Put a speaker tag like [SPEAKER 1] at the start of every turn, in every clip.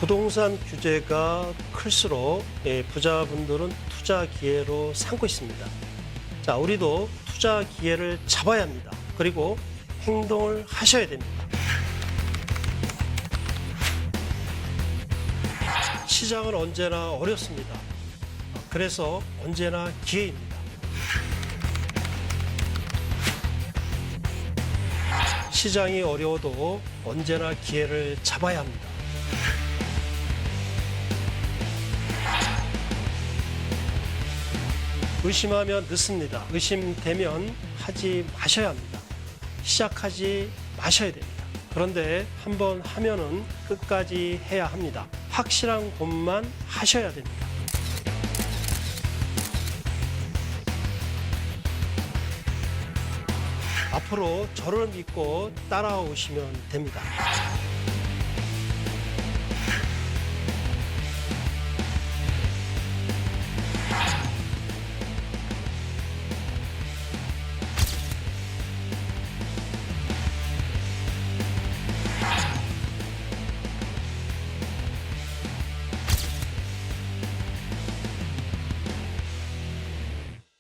[SPEAKER 1] 부동산 규제가 클수록 부자분들은 투자 기회로 삼고 있습니다. 자, 우리도 투자 기회를 잡아야 합니다. 그리고 행동을 하셔야 됩니다. 시장은 언제나 어렵습니다. 그래서 언제나 기회입니다. 시장이 어려워도 언제나 기회를 잡아야 합니다. 의심하면 늦습니다. 의심되면 하지 마셔야 합니다. 시작하지 마셔야 됩니다. 그런데 한번 하면은 끝까지 해야 합니다. 확실한 것만 하셔야 됩니다. 앞으로 저를 믿고 따라오시면 됩니다.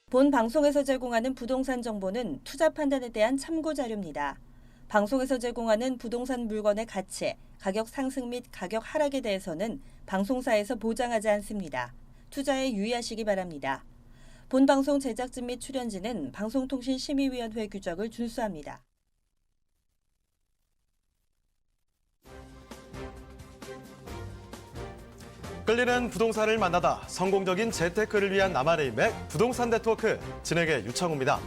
[SPEAKER 2] 본 방송에서 제공하는 부동산 정보는 투자 판단에 대한 참고 자료입니다. 방송에서 제공하는 부동산 물건의 가치, 가격 상승 및 가격 하락에 대해서는 방송사에서 보장하지 않습니다. 투자에 유의하시기 바랍니다. 본 방송 제작진 및 출연진은 방송통신심의위원회 규정을 준수합니다.
[SPEAKER 3] 끌리는 부동산을 만나다 성공적인 재테크를 위한 나만의 인맥 부동산 네트워크 진행의 유창호입니다.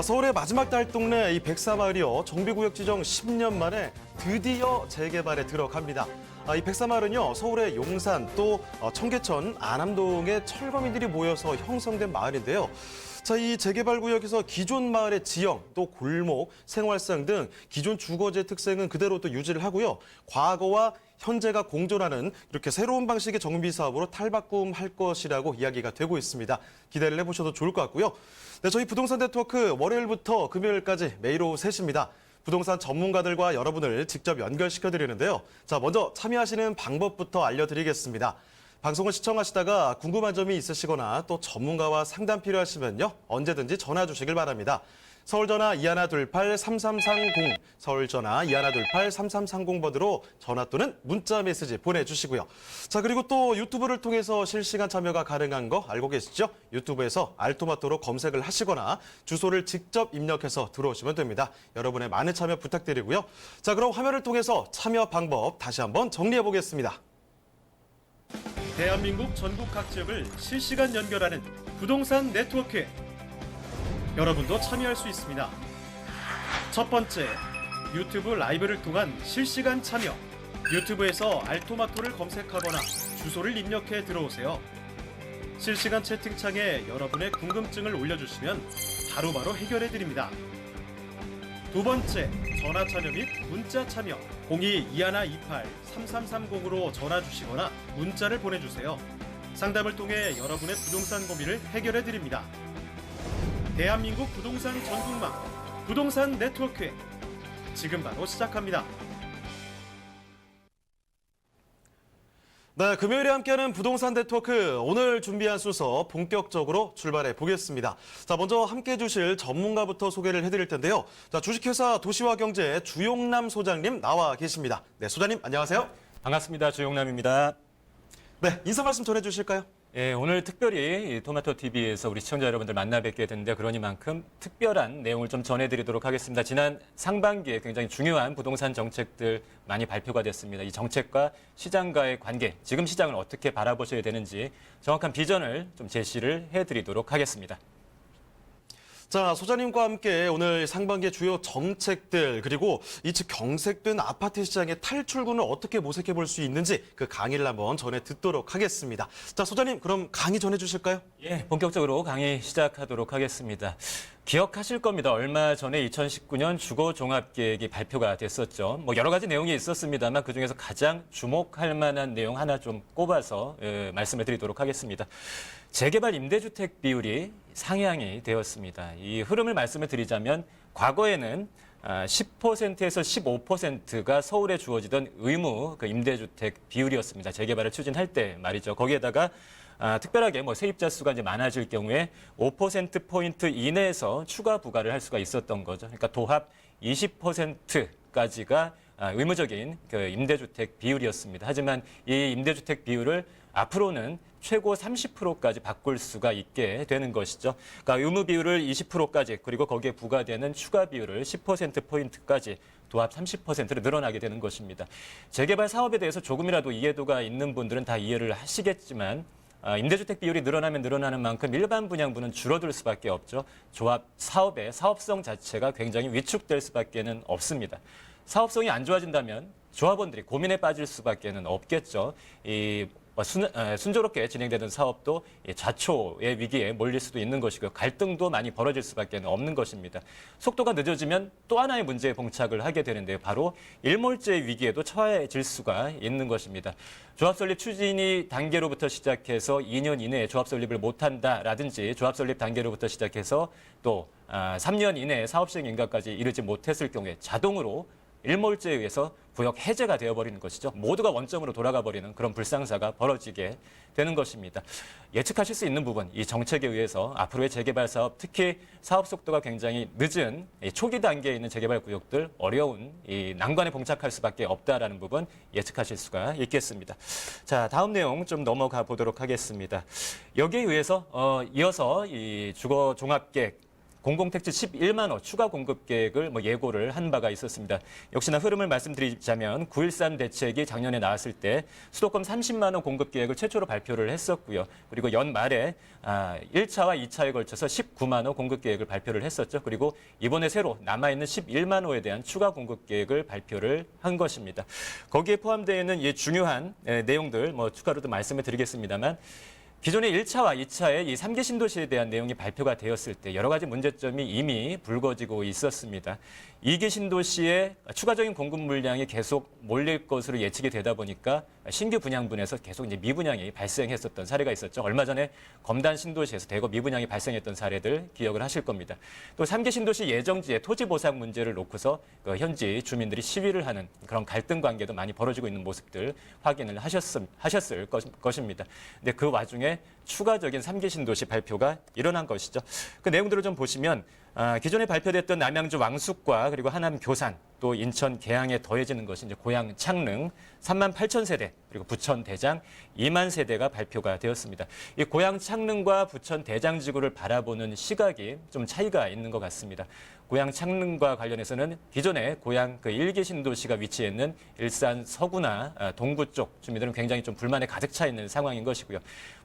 [SPEAKER 3] 서울의 마지막 달 동네 이 백사마을이요. 정비구역 지정 10년 만에 드디어 재개발에 들어갑니다. 이 백사마을은요. 서울의 용산 또 청계천, 안암동의 철거민들이 모여서 형성된 마을인데요. 자, 이 재개발 구역에서 기존 마을의 지형, 또 골목, 생활상 등 기존 주거지의 특색은 그대로 또 유지를 하고요. 과거와 현재가 공존하는 이렇게 새로운 방식의 정비 사업으로 탈바꿈할 것이라고 이야기가 되고 있습니다. 기대를 해보셔도 좋을 것 같고요. 네, 저희 부동산 네트워크 월요일부터 금요일까지 매일 오후 3시입니다. 부동산 전문가들과 여러분을 직접 연결시켜드리는데요. 자, 먼저 참여하시는 방법부터 알려드리겠습니다. 방송을 시청하시다가 궁금한 점이 있으시거나 또 전문가와 상담 필요하시면요. 언제든지 전화 주시길 바랍니다. 서울전화 2128-3330, 서울전화 2128-3330번으로 전화 또는 문자 메시지 보내주시고요. 자, 그리고 또 유튜브를 통해서 실시간 참여가 가능한 거 알고 계시죠? 유튜브에서 알토마토로 검색을 하시거나 주소를 직접 입력해서 들어오시면 됩니다. 여러분의 많은 참여 부탁드리고요. 자, 그럼 화면을 통해서 참여 방법 다시 한번 정리해 보겠습니다.
[SPEAKER 4] 대한민국 전국 각 지역을 실시간 연결하는 부동산 네트워크. 여러분도 참여할 수 있습니다. 첫 번째, 유튜브 라이브를 통한 실시간 참여. 유튜브에서 알토마토를 검색하거나 주소를 입력해 들어오세요. 실시간 채팅창에 여러분의 궁금증을 올려주시면 바로바로 해결해 드립니다. 두 번째, 전화 참여 및 문자 참여. 02-2128-3330으로 전화 주시거나 문자를 보내주세요. 상담을 통해 여러분의 부동산 고민을 해결해 드립니다. 대한민국 부동산 전국망, 부동산 네트워크. 지금 바로 시작합니다.
[SPEAKER 3] 네, 금요일에 함께하는 부동산 네트워크 오늘 준비한 순서 본격적으로 출발해 보겠습니다. 자, 먼저 함께해 주실 전문가부터 소개를 해드릴 텐데요. 자, 주식회사 도시화경제 주용남 소장님 나와 계십니다. 네, 소장님 안녕하세요.
[SPEAKER 5] 반갑습니다. 주용남입니다.
[SPEAKER 3] 네, 인사 말씀 전해주실까요?
[SPEAKER 5] 예, 오늘 특별히 토마토 TV에서 우리 시청자 여러분들 만나 뵙게 됐는데 그러니만큼 특별한 내용을 좀 전해드리도록 하겠습니다. 지난 상반기에 굉장히 중요한 부동산 정책들 많이 발표가 됐습니다. 이 정책과 시장과의 관계, 지금 시장을 어떻게 바라보셔야 되는지 정확한 비전을 좀 제시를 해드리도록 하겠습니다.
[SPEAKER 3] 자, 소장님과 함께 오늘 상반기의 주요 정책들 그리고 이 즉 경색된 아파트 시장의 탈출구는 어떻게 모색해 볼 수 있는지 그 강의를 한번 전해 듣도록 하겠습니다. 자, 소장님 그럼 강의 전해 주실까요?
[SPEAKER 5] 예, 본격적으로 강의 시작하도록 하겠습니다. 기억하실 겁니다. 얼마 전에 2019년 주거종합계획이 발표가 됐었죠. 뭐 여러 가지 내용이 있었습니다만 그중에서 가장 주목할 만한 내용 하나 좀 꼽아서 말씀을 드리도록 하겠습니다. 재개발 임대주택 비율이 상향이 되었습니다. 이 흐름을 말씀을 드리자면 과거에는 10%에서 15%가 서울에 주어지던 의무 그 임대주택 비율이었습니다. 재개발을 추진할 때 말이죠. 거기에다가 특별하게 뭐 세입자 수가 이제 많아질 경우에 5%포인트 이내에서 추가 부과를 할 수가 있었던 거죠. 그러니까 도합 20%까지가 의무적인 그 임대주택 비율이었습니다. 하지만 이 임대주택 비율을 앞으로는 최고 30%까지 바꿀 수가 있게 되는 것이죠. 그러니까 의무 비율을 20%까지 그리고 거기에 부과되는 추가 비율을 10%포인트까지 도합 30%로 늘어나게 되는 것입니다. 재개발 사업에 대해서 조금이라도 이해도가 있는 분들은 다 이해를 하시겠지만 임대주택 비율이 늘어나면 늘어나는 만큼 일반 분양분은 줄어들 수밖에 없죠. 조합 사업의 사업성 자체가 굉장히 위축될 수밖에는 없습니다. 사업성이 안 좋아진다면 조합원들이 고민에 빠질 수밖에는 없겠죠. 순조롭게 진행되던 사업도 좌초의 위기에 몰릴 수도 있는 것이고요. 갈등도 많이 벌어질 수밖에 없는 것입니다. 속도가 늦어지면 또 하나의 문제에 봉착을 하게 되는데요. 바로 일몰제 위기에도 처해질 수가 있는 것입니다. 조합 설립 추진이 단계로부터 시작해서 2년 이내에 조합 설립을 못한다라든지 조합 설립 단계로부터 시작해서 또 3년 이내에 사업 시행 인가까지 이르지 못했을 경우에 자동으로 일몰제에 의해서 구역 해제가 되어버리는 것이죠. 모두가 원점으로 돌아가 버리는 그런 불상사가 벌어지게 되는 것입니다. 예측하실 수 있는 부분, 이 정책에 의해서 앞으로의 재개발 사업, 특히 사업 속도가 굉장히 늦은 초기 단계에 있는 재개발 구역들 어려운 이 난관에 봉착할 수밖에 없다라는 부분 예측하실 수가 있겠습니다. 자, 다음 내용 좀 넘어가 보도록 하겠습니다. 여기에 의해서 이어서 이 주거 종합계획 공공택지 11만 호 추가 공급 계획을 예고를 한 바가 있었습니다. 역시나 흐름을 말씀드리자면 9.13 대책이 작년에 나왔을 때 수도권 30만 호 공급 계획을 최초로 발표를 했었고요. 그리고 연말에 1차와 2차에 걸쳐서 19만 호 공급 계획을 발표를 했었죠. 그리고 이번에 새로 남아있는 11만 호에 대한 추가 공급 계획을 발표를 한 것입니다. 거기에 포함되어 있는 이 중요한 내용들 추가로도 말씀을 드리겠습니다만 기존의 1차와 2차의 이 3기 신도시에 대한 내용이 발표가 되었을 때 여러 가지 문제점이 이미 불거지고 있었습니다. 2기 신도시에 추가적인 공급 물량이 계속 몰릴 것으로 예측이 되다 보니까 신규 분양분에서 계속 이제 미분양이 발생했었던 사례가 있었죠. 얼마 전에 검단 신도시에서 대거 미분양이 발생했던 사례들 기억을 하실 겁니다. 또 3기 신도시 예정지의 토지 보상 문제를 놓고서 그 현지 주민들이 시위를 하는 그런 갈등 관계도 많이 벌어지고 있는 모습들 확인을 하셨을 것입니다. 근데 그 와중에 추가적인 3기 신도시 발표가 일어난 것이죠. 그 내용들을 좀 보시면 기존에 발표됐던 남양주 왕숙과 그리고 하남 교산 또 인천 계양에 더해지는 것이 이제 고양 창릉 3만 8천 세대 그리고 부천 대장 2만 세대가 발표가 되었습니다. 이 고양 창릉과 부천 대장 지구를 바라보는 시각이 좀 차이가 있는 것 같습니다. 고양 창릉과 관련해서는 기존에 고양 그 1기 신도시가 위치해 있는 일산 서구나 동구 쪽 주민들은 굉장히 좀 불만에 가득 차 있는 상황인 것이고요.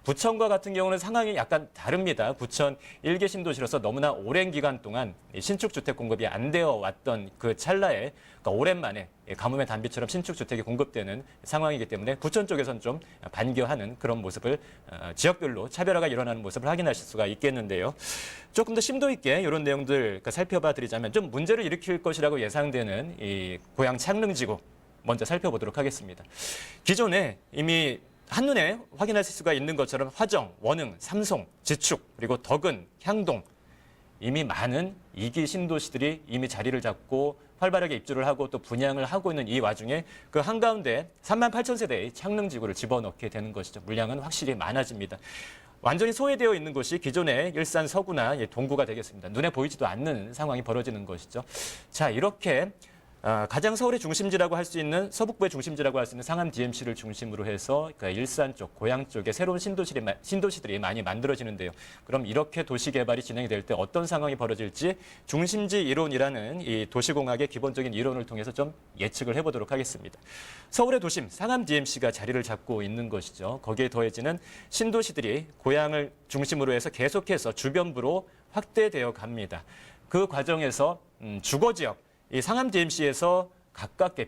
[SPEAKER 5] 부천과 같은 경우는 상황이 약간 다릅니다. 부천 1기 신도시로서 너무나 오랜 기간 동안 신축 주택 공급이 안 되어 왔던 그 찰나에 그러니까 오랜만에 가뭄의 단비처럼 신축 주택이 공급되는 상황이기 때문에 부천 쪽에서는 좀 반겨하는 그런 모습을 지역별로 차별화가 일어나는 모습을 확인하실 수가 있겠는데요. 조금 더 심도 있게 이런 내용들 살펴봐 드리자면 좀 문제를 일으킬 것이라고 예상되는 이 고양 창릉지구 먼저 살펴보도록 하겠습니다. 기존에 이미 한눈에 확인하실 수가 있는 것처럼 화정, 원흥, 삼송, 지축, 그리고 덕은, 향동 이미 많은 2기 신도시들이 이미 자리를 잡고 활발하게 입주를 하고 또 분양을 하고 있는 이 와중에 그 한가운데 3만 8천 세대의 창릉지구를 집어넣게 되는 것이죠. 물량은 확실히 많아집니다. 완전히 소외되어 있는 곳이 기존의 일산 서구나 동구가 되겠습니다. 눈에 보이지도 않는 상황이 벌어지는 것이죠. 자, 이렇게 가장 서울의 중심지라고 할 수 있는 서북부의 중심지라고 할 수 있는 상암 DMC를 중심으로 해서 일산 쪽, 고양 쪽에 새로운 신도시들이 많이 만들어지는데요. 그럼 이렇게 도시 개발이 진행이 될 때 어떤 상황이 벌어질지 중심지 이론이라는 이 도시공학의 기본적인 이론을 통해서 좀 예측을 해보도록 하겠습니다. 서울의 도심 상암 DMC가 자리를 잡고 있는 것이죠. 거기에 더해지는 신도시들이 고양을 중심으로 해서 계속해서 주변부로 확대되어 갑니다. 그 과정에서 주거지역 이 상암 DMC에서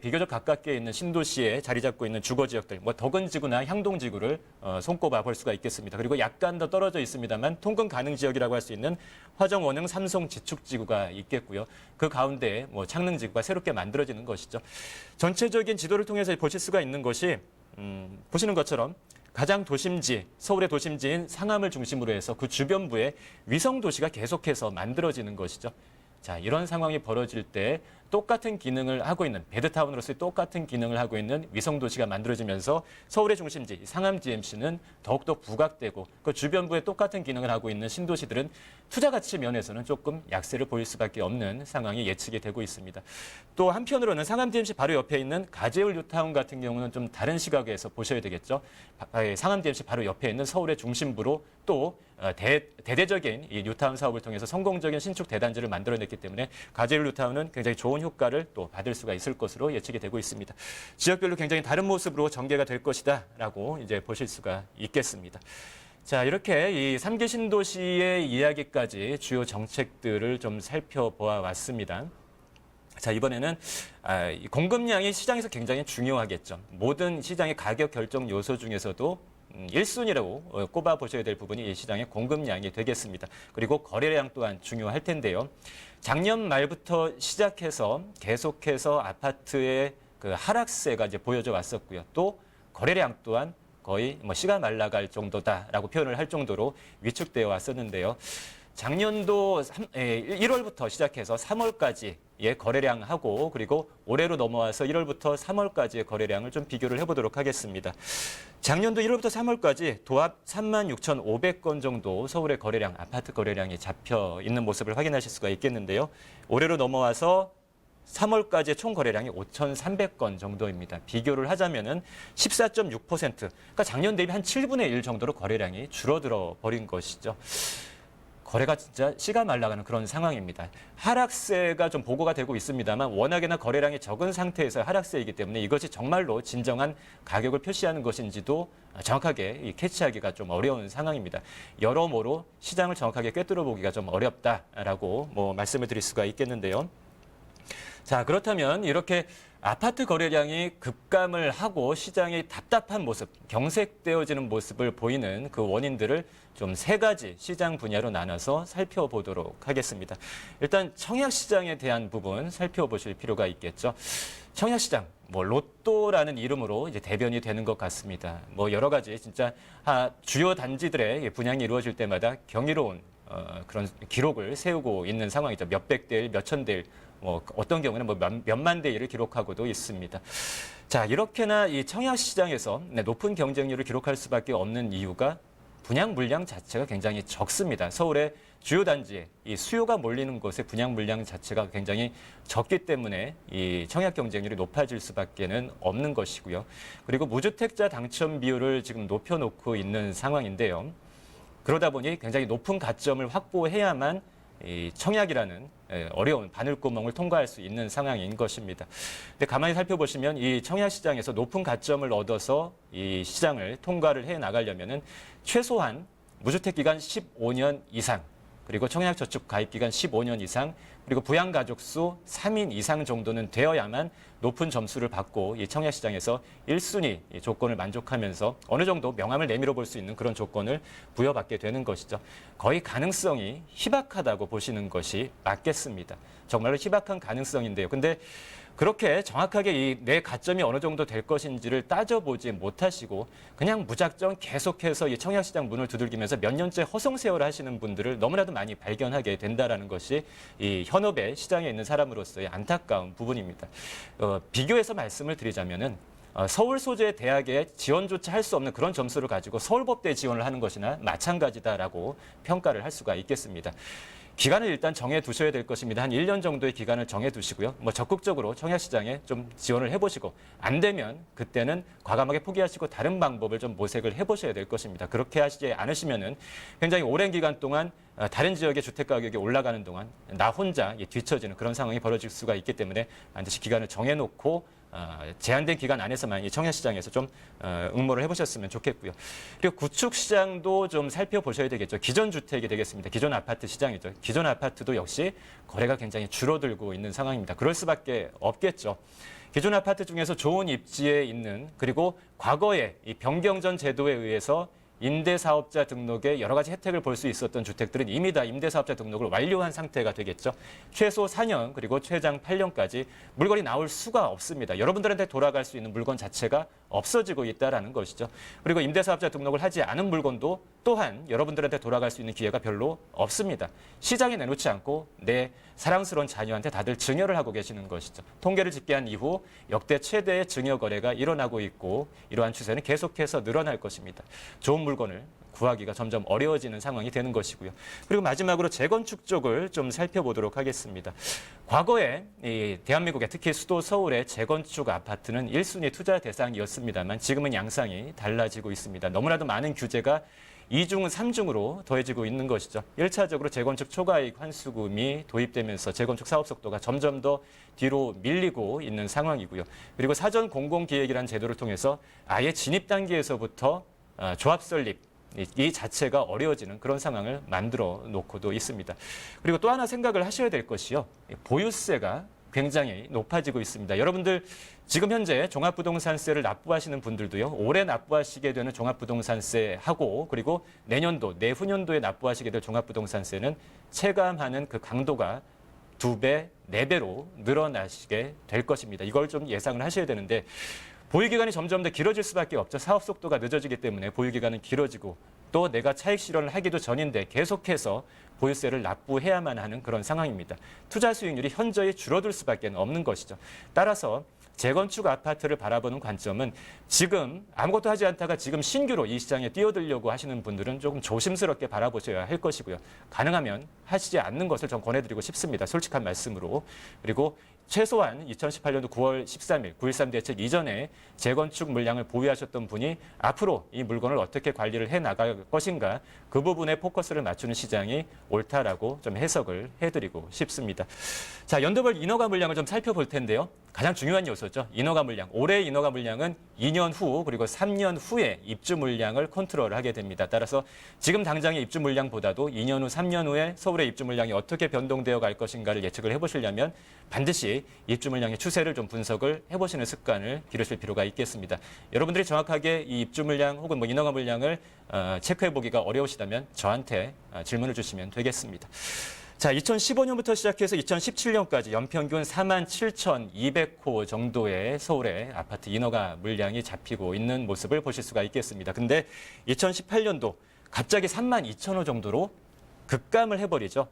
[SPEAKER 5] 비교적 가깝게 있는 신도시에 자리 잡고 있는 주거지역들, 덕은지구나 향동지구를 손꼽아 볼 수가 있겠습니다. 그리고 약간 더 떨어져 있습니다만 통근 가능 지역이라고 할 수 있는 화정, 원흥, 삼송, 지축지구가 있겠고요. 그 가운데 창릉지구가 새롭게 만들어지는 것이죠. 전체적인 지도를 통해서 보실 수가 있는 것이 보시는 것처럼 가장 도심지, 서울의 도심지인 상암을 중심으로 해서 그 주변부에 위성도시가 계속해서 만들어지는 것이죠. 자, 이런 상황이 벌어질 때 똑같은 기능을 하고 있는 베드타운으로서의 똑같은 기능을 하고 있는 위성도시가 만들어지면서 서울의 중심지 상암 DMC는 더욱더 부각되고 그 주변부에 똑같은 기능을 하고 있는 신도시들은 투자 가치 면에서는 조금 약세를 보일 수밖에 없는 상황이 예측이 되고 있습니다. 또 한편으로는 상암 DMC 바로 옆에 있는 가재울 뉴타운 같은 경우는 좀 다른 시각에서 보셔야 되겠죠. 상암 DMC 바로 옆에 있는 서울의 중심부로 또 대대적인 이 뉴타운 사업을 통해서 성공적인 신축 대단지를 만들어냈기 때문에 가재울 뉴타운은 굉장히 좋은 효과를 또 받을 수가 있을 것으로 예측이 되고 있습니다. 지역별로 굉장히 다른 모습으로 전개가 될 것이다라고 이제 보실 수가 있겠습니다. 자, 이렇게 이 3기 신도시의 이야기까지 주요 정책들을 좀 살펴보아 왔습니다. 자, 이번에는 이 공급량이 시장에서 굉장히 중요하겠죠. 모든 시장의 가격 결정 요소 중에서도 1순위라고 꼽아 보셔야 될 부분이 이 시장의 공급량이 되겠습니다. 그리고 거래량 또한 중요할 텐데요. 작년 말부터 시작해서 계속해서 아파트의 그 하락세가 이제 보여져 왔었고요. 또 거래량 또한 거의 씨가 말라갈 정도다라고 표현을 할 정도로 위축되어 왔었는데요. 작년도 1월부터 시작해서 3월까지의 거래량하고 그리고 올해로 넘어와서 1월부터 3월까지의 거래량을 좀 비교를 해보도록 하겠습니다. 작년도 1월부터 3월까지 도합 36,500건 정도 서울의 거래량, 아파트 거래량이 잡혀 있는 모습을 확인하실 수가 있겠는데요. 올해로 넘어와서 3월까지의 총 거래량이 5,300건 정도입니다. 비교를 하자면은 14.6%, 그러니까 작년 대비 한 7분의 1 정도로 거래량이 줄어들어 버린 것이죠. 거래가 진짜 씨가 말라가는 그런 상황입니다. 하락세가 좀 보고가 되고 있습니다만 워낙에나 거래량이 적은 상태에서 하락세이기 때문에 이것이 정말로 진정한 가격을 표시하는 것인지도 정확하게 캐치하기가 좀 어려운 상황입니다. 여러모로 시장을 정확하게 꿰뚫어 보기가 좀 어렵다라고 말씀을 드릴 수가 있겠는데요. 자, 그렇다면 이렇게 아파트 거래량이 급감을 하고 시장이 답답한 모습, 경색되어지는 모습을 보이는 그 원인들을 좀 세 가지 시장 분야로 나눠서 살펴보도록 하겠습니다. 일단 청약시장에 대한 부분 살펴보실 필요가 있겠죠. 청약시장, 로또라는 이름으로 이제 대변이 되는 것 같습니다. 여러 가지 진짜 주요 단지들의 분양이 이루어질 때마다 경이로운 그런 기록을 세우고 있는 상황이죠. 몇백 대 일, 몇천 대 일, 어떤 경우는 몇만 대 일을 기록하고도 있습니다. 자, 이렇게나 이 청약시장에서 높은 경쟁률을 기록할 수밖에 없는 이유가 분양 물량 자체가 굉장히 적습니다. 서울의 주요 단지에 이 수요가 몰리는 곳의 분양 물량 자체가 굉장히 적기 때문에 이 청약 경쟁률이 높아질 수밖에는 없는 것이고요. 그리고 무주택자 당첨 비율을 지금 높여놓고 있는 상황인데요. 그러다 보니 굉장히 높은 가점을 확보해야만 이 청약이라는 어려운 바늘구멍을 통과할 수 있는 상황인 것입니다. 근데 가만히 살펴보시면 이 청약 시장에서 높은 가점을 얻어서 이 시장을 통과를 해 나가려면은 최소한 무주택 기간 15년 이상, 그리고 청약 저축 가입 기간 15년 이상, 그리고 부양 가족 수 3인 이상 정도는 되어야만 높은 점수를 받고 이 청약 시장에서 1순위 조건을 만족하면서 어느 정도 명함을 내밀어 볼 수 있는 그런 조건을 부여받게 되는 것이죠. 거의 가능성이 희박하다고 보시는 것이 맞겠습니다. 정말로 희박한 가능성인데요. 근데 그렇게 정확하게 내 가점이 어느 정도 될 것인지를 따져보지 못하시고 그냥 무작정 계속해서 이 청약시장 문을 두들기면서 몇 년째 허송세월을 하시는 분들을 너무나도 많이 발견하게 된다는 것이 이 현업의 시장에 있는 사람으로서의 안타까운 부분입니다. 비교해서 말씀을 드리자면은 서울 소재 대학에 지원조차 할 수 없는 그런 점수를 가지고 서울법대에 지원을 하는 것이나 마찬가지다라고 평가를 할 수가 있겠습니다. 기간을 일단 정해 두셔야 될 것입니다. 한 1년 정도의 기간을 정해 두시고요. 적극적으로 청약시장에 좀 지원을 해보시고 안 되면 그때는 과감하게 포기하시고 다른 방법을 좀 모색을 해보셔야 될 것입니다. 그렇게 하시지 않으시면은 굉장히 오랜 기간 동안 다른 지역의 주택 가격이 올라가는 동안 나 혼자 뒤처지는 그런 상황이 벌어질 수가 있기 때문에 반드시 기간을 정해놓고 제한된 기간 안에서만 이 청약시장에서 좀 응모를 해보셨으면 좋겠고요. 그리고 구축시장도 좀 살펴보셔야 되겠죠. 기존 주택이 되겠습니다. 기존 아파트 시장이죠. 기존 아파트도 역시 거래가 굉장히 줄어들고 있는 상황입니다. 그럴 수밖에 없겠죠. 기존 아파트 중에서 좋은 입지에 있는, 그리고 과거에 이 변경전 제도에 의해서 임대사업자 등록에 여러 가지 혜택을 볼 수 있었던 주택들은 이미 다 임대사업자 등록을 완료한 상태가 되겠죠. 최소 4년 그리고 최장 8년까지 물건이 나올 수가 없습니다. 여러분들한테 돌아갈 수 있는 물건 자체가 없어지고 있다는 것이죠. 그리고 임대사업자 등록을 하지 않은 물건도 또한 여러분들한테 돌아갈 수 있는 기회가 별로 없습니다. 시장에 내놓지 않고 내 사랑스러운 자녀한테 다들 증여를 하고 계시는 것이죠. 통계를 집계한 이후 역대 최대의 증여 거래가 일어나고 있고 이러한 추세는 계속해서 늘어날 것입니다. 좋은 물건을 구하기가 점점 어려워지는 상황이 되는 것이고요. 그리고 마지막으로 재건축 쪽을 좀 살펴보도록 하겠습니다. 과거에 이 대한민국의 특히 수도 서울의 재건축 아파트는 1순위 투자 대상이었습니다만 지금은 양상이 달라지고 있습니다. 너무나도 많은 규제가 2중, 3중으로 더해지고 있는 것이죠. 1차적으로 재건축 초과이익 환수금이 도입되면서 재건축 사업 속도가 점점 더 뒤로 밀리고 있는 상황이고요. 그리고 사전 공공기획이라는 제도를 통해서 아예 진입 단계에서부터 조합 설립, 이 자체가 어려워지는 그런 상황을 만들어 놓고도 있습니다. 그리고 또 하나 생각을 하셔야 될 것이요. 보유세가 굉장히 높아지고 있습니다. 여러분들 지금 현재 종합부동산세를 납부하시는 분들도요. 올해 납부하시게 되는 종합부동산세하고 그리고 내년도, 내후년도에 납부하시게 될 종합부동산세는 체감하는 그 강도가 2배, 4배로 늘어나시게 될 것입니다. 이걸 좀 예상을 하셔야 되는데 보유기간이 점점 더 길어질 수밖에 없죠. 사업 속도가 늦어지기 때문에 보유기간은 길어지고 또 내가 차익 실현을 하기도 전인데 계속해서 보유세를 납부해야만 하는 그런 상황입니다. 투자 수익률이 현저히 줄어들 수밖에 없는 것이죠. 따라서 재건축 아파트를 바라보는 관점은 지금 아무것도 하지 않다가 지금 신규로 이 시장에 뛰어들려고 하시는 분들은 조금 조심스럽게 바라보셔야 할 것이고요. 가능하면 하시지 않는 것을 전 권해드리고 싶습니다. 솔직한 말씀으로. 그리고 최소한 2018년도 9월 13일 9.13 대책 이전에 재건축 물량을 보유하셨던 분이 앞으로 이 물건을 어떻게 관리를 해나갈 것인가 그 부분에 포커스를 맞추는 시장이 옳다라고 좀 해석을 해드리고 싶습니다. 자, 연도별 인허가 물량을 좀 살펴볼 텐데요. 가장 중요한 요소죠. 인허가 물량. 올해 인허가 물량은 2년 후 그리고 3년 후에 입주 물량을 컨트롤하게 됩니다. 따라서 지금 당장의 입주 물량보다도 2년 후, 3년 후에 서울의 입주 물량이 어떻게 변동되어 갈 것인가를 예측을 해보시려면 반드시 입주 물량의 추세를 좀 분석을 해보시는 습관을 기르실 필요가 있겠습니다. 여러분들이 정확하게 이 입주 물량 혹은 인허가 물량을 체크해보기가 어려우시다면 저한테 질문을 주시면 되겠습니다. 자, 2015년부터 시작해서 2017년까지 연평균 47,200호 정도의 서울의 아파트 인허가 물량이 잡히고 있는 모습을 보실 수가 있겠습니다. 근데 2018년도 갑자기 32,000호 정도로 급감을 해버리죠.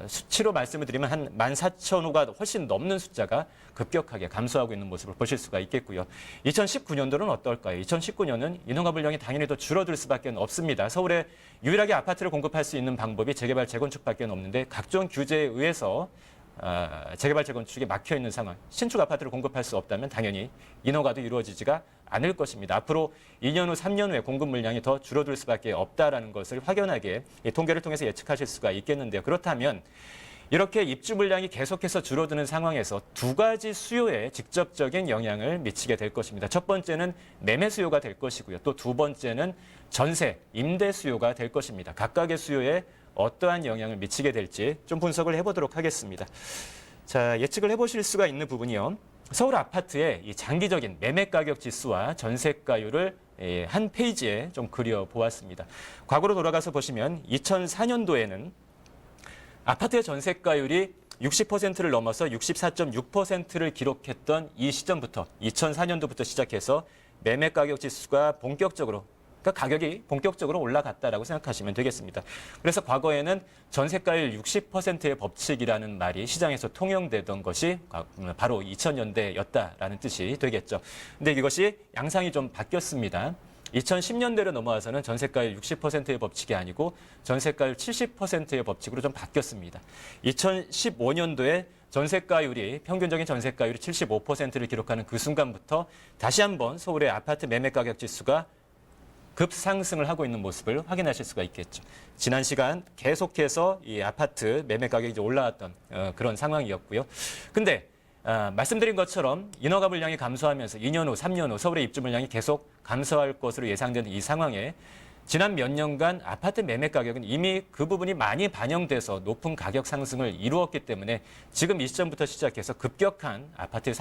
[SPEAKER 5] 수치로 말씀을 드리면 한 14,000호가 훨씬 넘는 숫자가 급격하게 감소하고 있는 모습을 보실 수가 있겠고요. 2019년도는 어떨까요? 2019년은 인허가 물량이 당연히 더 줄어들 수밖에 없습니다. 서울에 유일하게 아파트를 공급할 수 있는 방법이 재개발, 재건축밖에 없는데 각종 규제에 의해서 재개발, 재건축이 막혀 있는 상황, 신축 아파트를 공급할 수 없다면 당연히 인허가도 이루어지지가 않을 것입니다. 앞으로 2년 후, 3년 후에 공급 물량이 더 줄어들 수밖에 없다라는 것을 확연하게 이 통계를 통해서 예측하실 수가 있겠는데요. 그렇다면 이렇게 입주 물량이 계속해서 줄어드는 상황에서 두 가지 수요에 직접적인 영향을 미치게 될 것입니다. 첫 번째는 매매 수요가 될 것이고요. 또 두 번째는 전세, 임대 수요가 될 것입니다. 각각의 수요에 어떠한 영향을 미치게 될지 좀 분석을 해보도록 하겠습니다. 자, 예측을 해보실 수가 있는 부분이요. 서울 아파트의 이 장기적인 매매 가격 지수와 전세가율을 한 페이지에 좀 그려보았습니다. 과거로 돌아가서 보시면 2004년도에는 아파트의 전세가율이 60%를 넘어서 64.6%를 기록했던 이 시점부터 2004년도부터 시작해서 매매 가격 지수가 본격적으로 그러니까 가격이 본격적으로 올라갔다라고 생각하시면 되겠습니다. 그래서 과거에는 전세가율 60%의 법칙이라는 말이 시장에서 통용되던 것이 바로 2000년대였다라는 뜻이 되겠죠. 근데 이것이 양상이 좀 바뀌었습니다. 2010년대로 넘어와서는 전세가율 60%의 법칙이 아니고 전세가율 70%의 법칙으로 좀 바뀌었습니다. 2015년도에 전세가율이 평균적인 전세가율이 75%를 기록하는 그 순간부터 다시 한번 서울의 아파트 매매 가격 지수가 급상승을 하고 있는 모습을 확인하실 수가 있겠죠. 지난 시간 계속해서 이 아파트 매매 가격이 이제 올라왔던 그런 상황이었고요. 근데 말씀드린 것처럼 인허가 물량이 감소하면서 2년 후, 3년 후 서울의 입주 물량이 계속 감소할 것으로 예상되는 이 상황에 지난 몇 년간 아파트 매매 가격은 이미 그 부분이 많이 반영돼서 높은 가격 상승을 이루었기 때문에 지금 이 시점부터 시작해서 급격한 아파트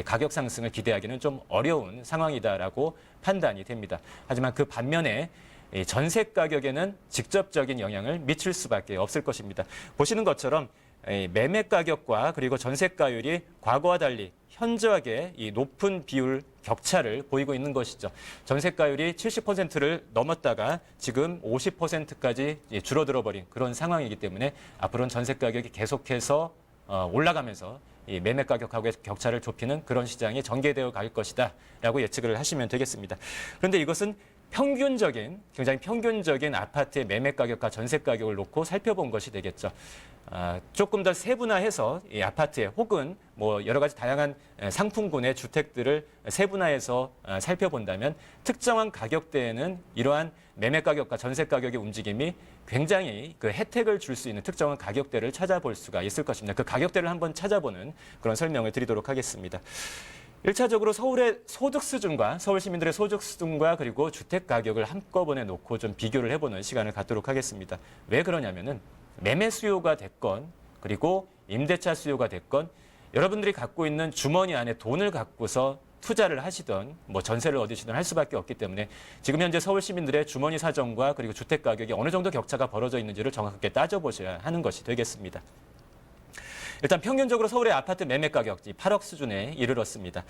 [SPEAKER 5] 가격 상승을 기대하기는 좀 어려운 상황이다라고 판단이 됩니다. 하지만 그 반면에 이 전세 가격에는 직접적인 영향을 미칠 수밖에 없을 것입니다. 보시는 것처럼 이 매매 가격과 그리고 전세가율이 과거와 달리 현저하게 이 높은 비율 격차를 보이고 있는 것이죠. 전세가율이 70%를 넘었다가 지금 50%까지 줄어들어 버린 그런 상황이기 때문에 앞으로는 전세 가격이 계속해서 올라가면서 이 매매 가격하고의 격차를 좁히는 그런 시장이 전개되어 갈 것이다라고 예측을 하시면 되겠습니다. 그런데 이것은 굉장히 평균적인 아파트의 매매 가격과 전세 가격을 놓고 살펴본 것이 되겠죠. 조금 더 세분화해서 이 아파트에 혹은 뭐 여러 가지 다양한 상품군의 주택들을 세분화해서 살펴본다면 특정한 가격대에는 이러한 매매 가격과 전세 가격의 움직임이 굉장히 그 혜택을 줄 수 있는 특정한 가격대를 찾아볼 수가 있을 것입니다. 그 가격대를 한번 찾아보는 그런 설명을 드리도록 하겠습니다. 1차적으로 서울의 소득 수준과 서울 시민들의 소득 수준과 그리고 주택 가격을 한꺼번에 놓고 좀 비교를 해보는 시간을 갖도록 하겠습니다. 왜 그러냐면은 매매 수요가 됐건 그리고 임대차 수요가 됐건 여러분들이 갖고 있는 주머니 안에 돈을 갖고서 투자를 하시던 뭐 전세를 얻으시든 할 수밖에 없기 때문에 지금 현재 서울 시민들의 주머니 사정과 그리고 주택 가격이 어느 정도 격차가 벌어져 있는지를 정확하게 따져보셔야 하는 것이 되겠습니다. 일단 평균적으로 서울의 아파트 매매 가격이 8억 수준에 이르렀습니다.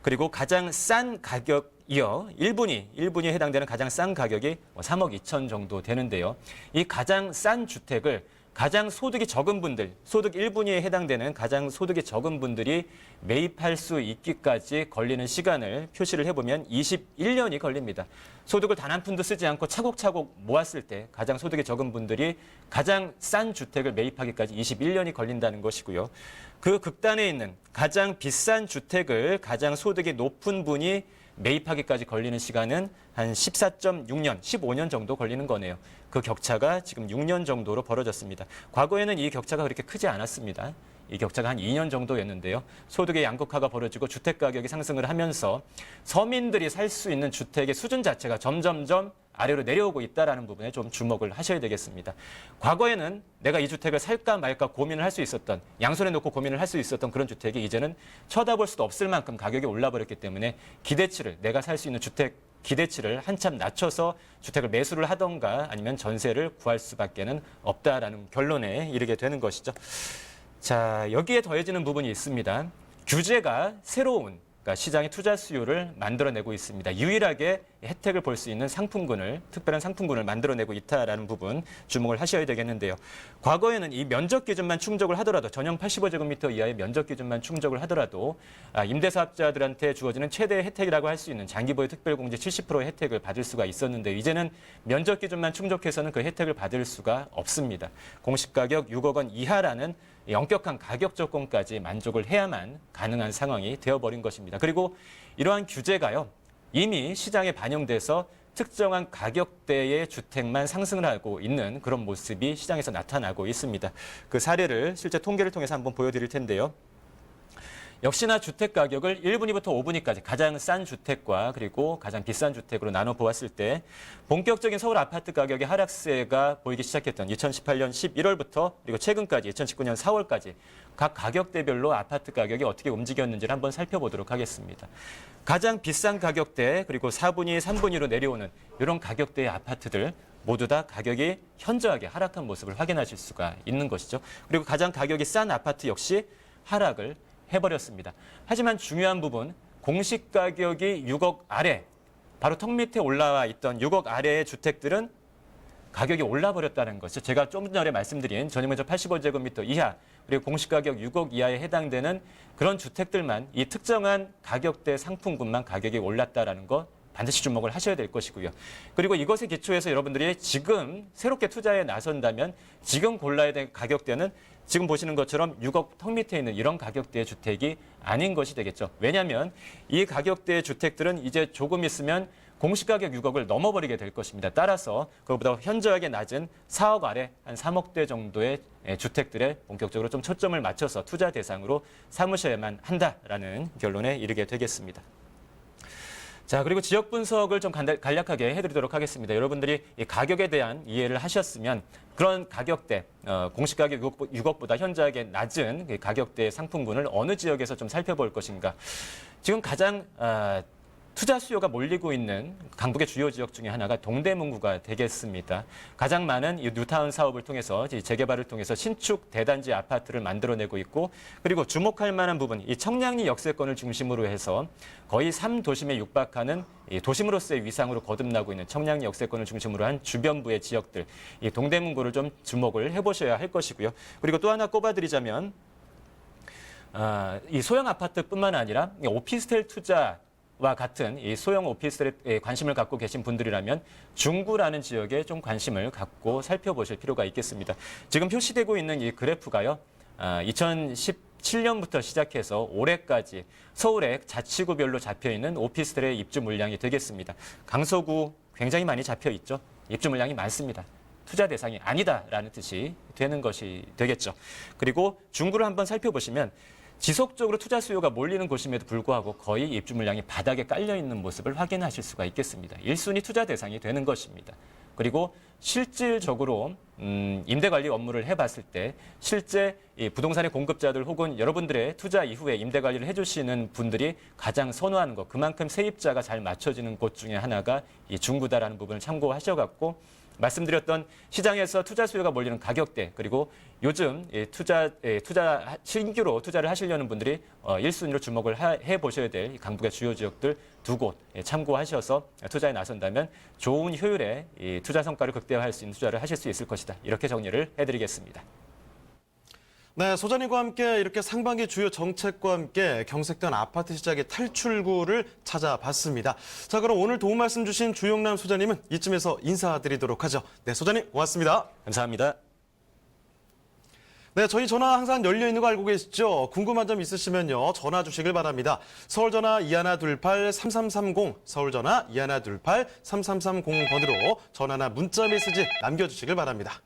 [SPEAKER 5] 그리고 가장 싼 가격이요. 1분위에 해당되는 가장 싼 가격이 3억 2천 정도 되는데요. 이 가장 싼 주택을 가장 소득이 적은 분들, 소득 1분위에 해당되는 가장 소득이 적은 분들이 매입할 수 있기까지 걸리는 시간을 표시를 해보면 21년이 걸립니다. 소득을 단 한 푼도 쓰지 않고 차곡차곡 모았을 때 가장 소득이 적은 분들이 가장 싼 주택을 매입하기까지 21년이 걸린다는 것이고요. 그 극단에 있는 가장 비싼 주택을 가장 소득이 높은 분이 매입하기까지 걸리는 시간은 한 14.6년, 15년 정도 걸리는 거네요. 그 격차가 지금 6년 정도로 벌어졌습니다. 과거에는 이 격차가 그렇게 크지 않았습니다. 이 격차가 한 2년 정도였는데요. 소득의 양극화가 벌어지고 주택 가격이 상승을 하면서 서민들이 살 수 있는 주택의 수준 자체가 점점점 아래로 내려오고 있다는 부분에 좀 주목을 하셔야 되겠습니다. 과거에는 내가 이 주택을 살까 말까 고민을 할 수 있었던, 양손에 놓고 고민을 할 수 있었던 그런 주택이 이제는 쳐다볼 수도 없을 만큼 가격이 올라버렸기 때문에 기대치를, 내가 살 수 있는 주택 기대치를 한참 낮춰서 주택을 매수를 하던가 아니면 전세를 구할 수밖에는 없다라는 결론에 이르게 되는 것이죠. 자, 여기에 더해지는 부분이 있습니다. 규제가 새로운 그러니까 시장의 투자 수요를 만들어내고 있습니다. 유일하게 혜택을 볼 수 있는 상품군을, 특별한 상품군을 만들어내고 있다라는 부분 주목을 하셔야 되겠는데요. 과거에는 이 면적 기준만 충족을 하더라도 전용 85제곱미터 이하의 면적 기준만 충족을 하더라도 임대사업자들한테 주어지는 최대 혜택이라고 할 수 있는 장기보유 특별공제 70%의 혜택을 받을 수가 있었는데 이제는 면적 기준만 충족해서는 그 혜택을 받을 수가 없습니다. 공시가격 6억 원 이하라는 엄격한 가격 조건까지 만족을 해야만 가능한 상황이 되어버린 것입니다. 그리고 이러한 규제가요, 이미 시장에 반영돼서 특정한 가격대의 주택만 상승을 하고 있는 그런 모습이 시장에서 나타나고 있습니다. 그 사례를 실제 통계를 통해서 한번 보여드릴 텐데요. 역시나 주택 가격을 1분위부터 5분위까지 가장 싼 주택과 그리고 가장 비싼 주택으로 나눠 보았을 때 본격적인 서울 아파트 가격의 하락세가 보이기 시작했던 2018년 11월부터 그리고 최근까지 2019년 4월까지 각 가격대별로 아파트 가격이 어떻게 움직였는지를 한번 살펴보도록 하겠습니다. 가장 비싼 가격대 그리고 4분위, 3분위로 내려오는 이런 가격대의 아파트들 모두 다 가격이 현저하게 하락한 모습을 확인하실 수가 있는 것이죠. 그리고 가장 가격이 싼 아파트 역시 하락을 해버렸습니다. 하지만 중요한 부분, 공시 가격이 6억 아래, 바로 턱 밑에 올라와 있던 6억 아래의 주택들은 가격이 올라버렸다는 것이죠. 제가 좀 전에 말씀드린 전용면적 85제곱미터 이하, 그리고 공시 가격 6억 이하에 해당되는 그런 주택들만 이 특정한 가격대 상품군만 가격이 올랐다는 것 반드시 주목을 하셔야 될 것이고요. 그리고 이것에 기초해서 여러분들이 지금 새롭게 투자에 나선다면 지금 골라야 될 가격대는 지금 보시는 것처럼 6억 턱 밑에 있는 이런 가격대의 주택이 아닌 것이 되겠죠. 왜냐하면 이 가격대의 주택들은 이제 조금 있으면 공시가격 6억을 넘어버리게 될 것입니다. 따라서 그것보다 현저하게 낮은 4억 아래 한 3억대 정도의 주택들에 본격적으로 좀 초점을 맞춰서 투자 대상으로 삼으셔야만 한다라는 결론에 이르게 되겠습니다. 자, 그리고 지역 분석을 좀 간략하게 해드리도록 하겠습니다. 여러분들이 이 가격에 대한 이해를 하셨으면 그런 가격대, 공시가격 6억보다 현저하게 낮은 가격대 상품군을 어느 지역에서 좀 살펴볼 것인가. 지금 가장 투자 수요가 몰리고 있는 강북의 주요 지역 중에 하나가 동대문구가 되겠습니다. 가장 많은 이 뉴타운 사업을 통해서 재개발을 통해서 신축 대단지 아파트를 만들어내고 있고 그리고 주목할 만한 부분 이 청량리 역세권을 중심으로 해서 거의 3도심에 육박하는 이 도심으로서의 위상으로 거듭나고 있는 청량리 역세권을 중심으로 한 주변부의 지역들 이 동대문구를 좀 주목을 해보셔야 할 것이고요. 그리고 또 하나 꼽아드리자면 이 소형 아파트뿐만 아니라 이 오피스텔 투자와 같은 이 소형 오피스텔에 관심을 갖고 계신 분들이라면 중구라는 지역에 좀 관심을 갖고 살펴보실 필요가 있겠습니다. 지금 표시되고 있는 이 그래프가요. 2017년부터 시작해서 올해까지 서울의 자치구별로 잡혀있는 오피스텔의 입주 물량이 되겠습니다. 강서구 굉장히 많이 잡혀있죠. 입주 물량이 많습니다. 투자 대상이 아니다라는 뜻이 되는 것이 되겠죠. 그리고 중구를 한번 살펴보시면 지속적으로 투자 수요가 몰리는 곳임에도 불구하고 거의 입주 물량이 바닥에 깔려 있는 모습을 확인하실 수가 있겠습니다. 1순위 투자 대상이 되는 것입니다. 그리고 실질적으로 임대 관리 업무를 해봤을 때 실제 이 부동산의 공급자들 혹은 여러분들의 투자 이후에 임대 관리를 해주시는 분들이 가장 선호하는 것, 그만큼 세입자가 잘 맞춰지는 곳 중에 하나가 이 중구다라는 부분을 참고하셔갖고 말씀드렸던 시장에서 투자 수요가 몰리는 가격대 그리고 요즘 신규로 투자를 하시려는 분들이 1순위로 주목을 해보셔야 될 강북의 주요 지역들 두 곳 참고하셔서 투자에 나선다면 좋은 효율의 이 투자 성과를 극대화할 수 있는 투자를 하실 수 있을 것이다. 이렇게 정리를 해드리겠습니다.
[SPEAKER 3] 네, 소장님과 함께 이렇게 상반기 주요 정책과 함께 경색된 아파트 시장의 탈출구를 찾아봤습니다. 자, 그럼 오늘 도움 말씀 주신 주용남 소장님은 이쯤에서 인사드리도록 하죠. 네, 소장님 고맙습니다.
[SPEAKER 5] 감사합니다.
[SPEAKER 3] 네, 저희 전화 항상 열려 있는 거 알고 계시죠? 궁금한 점 있으시면요, 전화 주시길 바랍니다. 서울전화 2128-3330, 서울전화 2128-3330번으로 전화나 문자 메시지 남겨주시길 바랍니다.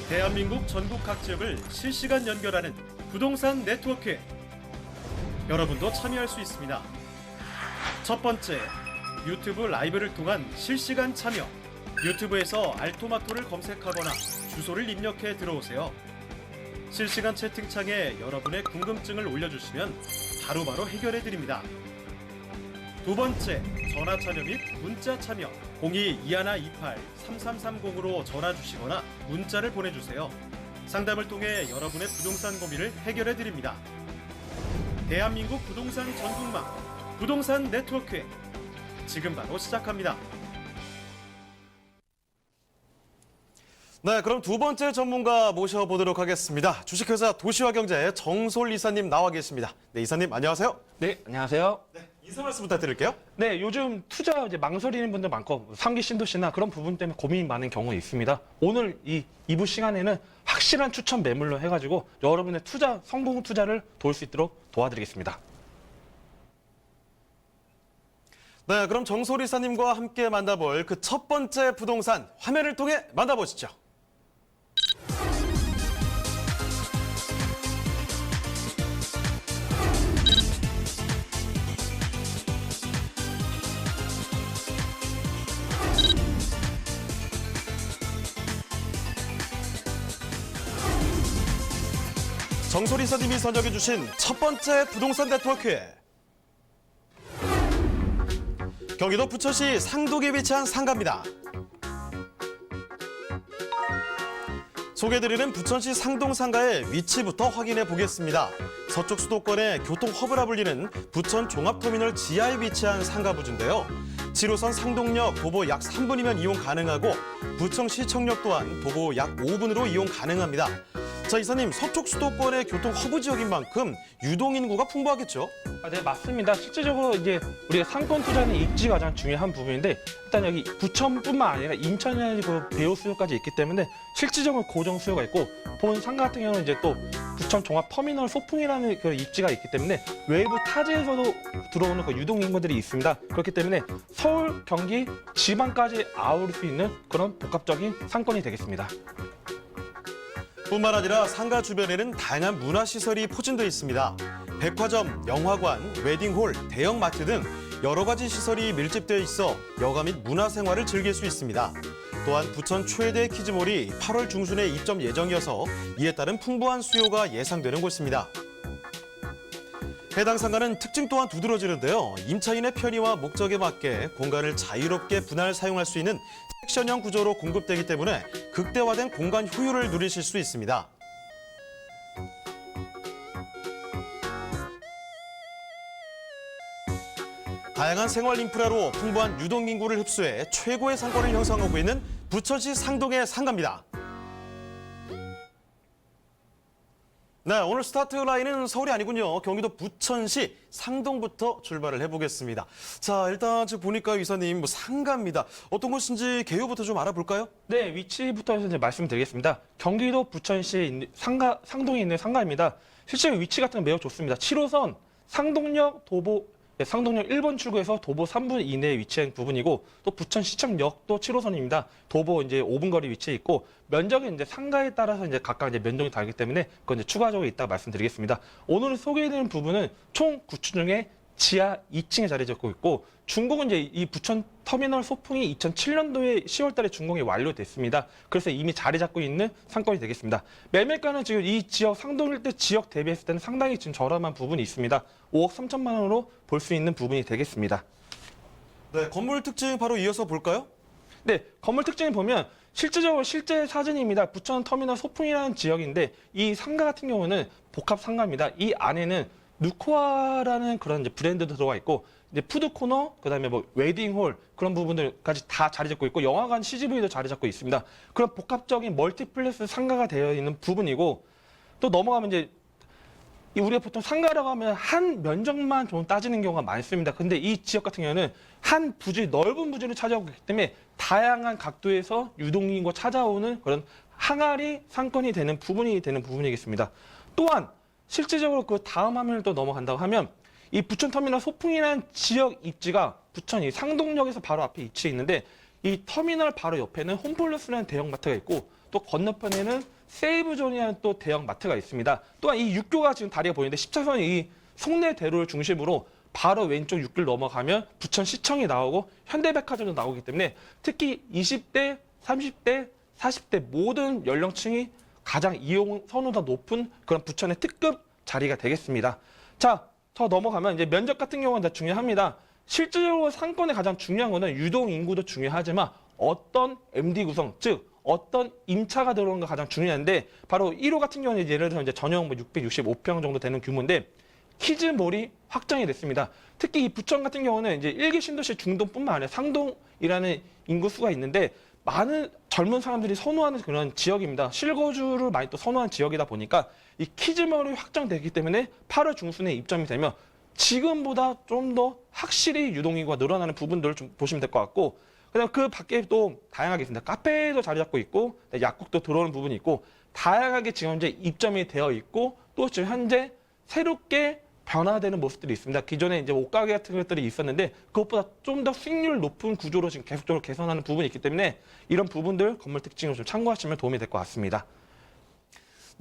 [SPEAKER 4] 대한민국 전국 각 지역을 실시간 연결하는 부동산 네트워크. 여러분도 참여할 수 있습니다. 첫 번째, 유튜브 라이브를 통한 실시간 참여. 유튜브에서 알토마토를 검색하거나 주소를 입력해 들어오세요. 실시간 채팅창에 여러분의 궁금증을 올려주시면 바로바로 해결해 드립니다. 두 번째, 전화 참여 및 문자 참여. 02-2128-3330으로 전화 주시거나 문자를 보내주세요. 상담을 통해 여러분의 부동산 고민을 해결해 드립니다. 대한민국 부동산 전국망 부동산 네트워크 지금 바로 시작합니다.
[SPEAKER 3] 네, 그럼 두 번째 전문가 모셔보도록 하겠습니다. 주식회사 도시화경제 정솔 이사님 나와 계십니다. 네, 이사님 안녕하세요.
[SPEAKER 6] 네, 안녕하세요.
[SPEAKER 3] 네, 인사 말씀 부탁드릴게요.
[SPEAKER 6] 네, 요즘 투자 이제 망설이는 분들 많고 3기 신도시나 그런 부분 때문에 고민이 많은 경우 있습니다. 오늘 이 2부 시간에는 확실한 추천 매물로 해가지고 여러분의 투자 성공 투자를 도울 수 있도록 도와드리겠습니다.
[SPEAKER 3] 네, 그럼 정솔 이사님과 함께 만나볼 그 첫 번째 부동산 화면을 통해 만나보시죠. 정소리 이사님이 선정해 주신 첫 번째 부동산 네트워크. 경기도 부천시 상동에 위치한 상가입니다. 소개해드리는 부천시 상동 상가의 위치부터 확인해 보겠습니다. 서쪽 수도권의 교통 허브라 불리는 부천 종합터미널 지하에 위치한 상가 부지인데요. 7호선 상동역 도보 약 3분이면 이용 가능하고 부천시청역 또한 도보 약 5분으로 이용 가능합니다. 자, 이사님, 서쪽 수도권의 교통 허브 지역인 만큼 유동 인구가 풍부하겠죠?
[SPEAKER 6] 네, 맞습니다. 실질적으로 이제 우리가 상권 투자는 입지가 가장 중요한 부분인데 일단 여기 부천뿐만 아니라 인천에 그 배우 수요까지 있기 때문에 실질적으로 고정 수요가 있고 본 상가 같은 경우는 이제 또 부천 종합 터미널 소풍이라는 그 입지가 있기 때문에 외부 타지에서도 들어오는 그 유동 인구들이 있습니다. 그렇기 때문에 서울, 경기, 지방까지 아우를 수 있는 그런 복합적인 상권이 되겠습니다.
[SPEAKER 3] 뿐만 아니라 상가 주변에는 다양한 문화시설이 포진되어 있습니다. 백화점, 영화관, 웨딩홀, 대형마트 등 여러 가지 시설이 밀집되어 있어 여가 및 문화생활을 즐길 수 있습니다. 또한 부천 최대 키즈몰이 8월 중순에 입점 예정이어서 이에 따른 풍부한 수요가 예상되는 곳입니다. 해당 상가는 특징 또한 두드러지는데요. 임차인의 편의와 목적에 맞게 공간을 자유롭게 분할 사용할 수 있는 섹션형 구조로 공급되기 때문에 극대화된 공간 효율을 누리실 수 있습니다. 다양한 생활 인프라로 풍부한 유동 인구를 흡수해 최고의 상권을 형성하고 있는 부천시 상동의 상가입니다. 네, 오늘 스타트 라인은 서울이 아니군요. 경기도 부천시 상동부터 출발을 해보겠습니다. 자, 일단 지금 보니까 이사님 뭐 상가입니다. 어떤 곳인지 개요부터 좀 알아볼까요?
[SPEAKER 6] 네, 위치부터 이제 말씀드리겠습니다. 경기도 부천시 상동에 있는 상가입니다. 실제로 위치 같은 건 매우 좋습니다. 7호선 상동역 상동역 1번 출구에서 도보 3분 이내에 위치한 부분이고 또 부천시청역도 7호선입니다. 도보 이제 5분 거리 위치해 있고 면적은 이제 상가에 따라서 이제 각각 이제 면적이 다르기 때문에 그건 이제 추가적으로 이따 말씀드리겠습니다. 오늘 소개해드리는 부분은 총 9층 중에 지하 2층에 자리 잡고 있고 준공은 이제 이 부천 터미널 소풍이 2007년도에 10월달에 준공이 완료됐습니다. 그래서 이미 자리 잡고 있는 상권이 되겠습니다. 매매가는 지금 이 지역 상동 일대 지역 대비했을 때는 상당히 지금 저렴한 부분이 있습니다. 5억 3천만 원으로 볼 수 있는 부분이 되겠습니다.
[SPEAKER 3] 네, 건물 특징 바로 이어서 볼까요?
[SPEAKER 6] 네, 건물 특징을 보면 실질적으로 실제 사진입니다. 부천 터미널 소풍이라는 지역인데 이 상가 같은 경우는 복합 상가입니다. 이 안에는 누코아라는 그런 이제 브랜드도 들어가 있고 이제 푸드 코너, 그다음에 뭐 웨딩홀 그런 부분들까지 다 자리 잡고 있고 영화관, CGV도 자리 잡고 있습니다. 그런 복합적인 멀티플렉스 상가가 되어 있는 부분이고 또 넘어가면 이제 우리가 보통 상가라고 하면 한 면적만 좀 따지는 경우가 많습니다. 근데 이 지역 같은 경우는 한 부지, 넓은 부지를 차지하고 있기 때문에 다양한 각도에서 유동인구가 찾아오는 그런 항아리 상권이 되는 부분이겠습니다. 또한 실질적으로 그 다음 화면을 또 넘어간다고 하면 이 부천터미널 소풍이라는 지역 입지가 부천 이 상동역에서 바로 앞에 위치해 있는데 이 터미널 바로 옆에는 홈플러스라는 대형마트가 있고 또 건너편에는 세이브존이라는 또 대형마트가 있습니다. 또한 이 육교가 지금 다리가 보이는데 10차선 이 송내대로를 중심으로 바로 왼쪽 육길 넘어가면 부천시청이 나오고 현대백화점도 나오기 때문에 특히 20대, 30대, 40대 모든 연령층이 가장 이용 선호도가 높은 그런 부천의 특급 자리가 되겠습니다. 자, 더 넘어가면 이제 면적 같은 경우는 다 중요합니다. 실질적으로 상권의 가장 중요한 거는 유동 인구도 중요하지만 어떤 MD 구성, 즉 어떤 임차가 들어오는 게 가장 중요한데 바로 1호 같은 경우는 예를 들어 이제 전용 665평 정도 되는 규모인데 키즈몰이 확정이 됐습니다. 특히 이 부천 같은 경우는 이제 1기 신도시 중동뿐만 아니라 상동이라는 인구수가 있는데 많은 젊은 사람들이 선호하는 그런 지역입니다. 실거주를 많이 또 선호하는 지역이다 보니까 이 키즈몰이 확정되기 때문에 8월 중순에 입점이 되면 지금보다 좀 더 확실히 유동인구가 늘어나는 부분들을 좀 보시면 될 것 같고 그다음 그 밖에 또 다양하게 있습니다. 카페도 자리 잡고 있고 약국도 들어오는 부분이 있고 다양하게 지금 현재 입점이 되어 있고 또 지금 현재 새롭게 변화되는 모습들이 있습니다. 기존에 이제 옷가게 같은 것들이 있었는데 그것보다 좀 더 수익률 높은 구조로 지금 계속적으로 개선하는 부분이 있기 때문에 이런 부분들 건물 특징을 좀 참고하시면 도움이 될 것 같습니다.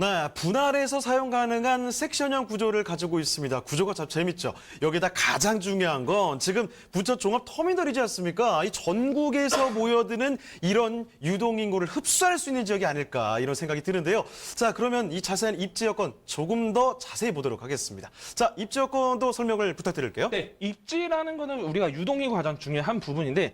[SPEAKER 3] 네, 분할해서 사용 가능한 섹션형 구조를 가지고 있습니다. 구조가 참 재밌죠. 여기다 가장 중요한 건 지금 부천 종합 터미널이지 않습니까? 이 전국에서 모여드는 이런 유동인구를 흡수할 수 있는 지역이 아닐까 이런 생각이 드는데요. 자, 그러면 이 자세한 입지 여건 조금 더 자세히 보도록 하겠습니다. 자, 입지 여건도 설명을 부탁드릴게요.
[SPEAKER 6] 네, 입지라는 거는 우리가 유동인구가 가장 중요한 부분인데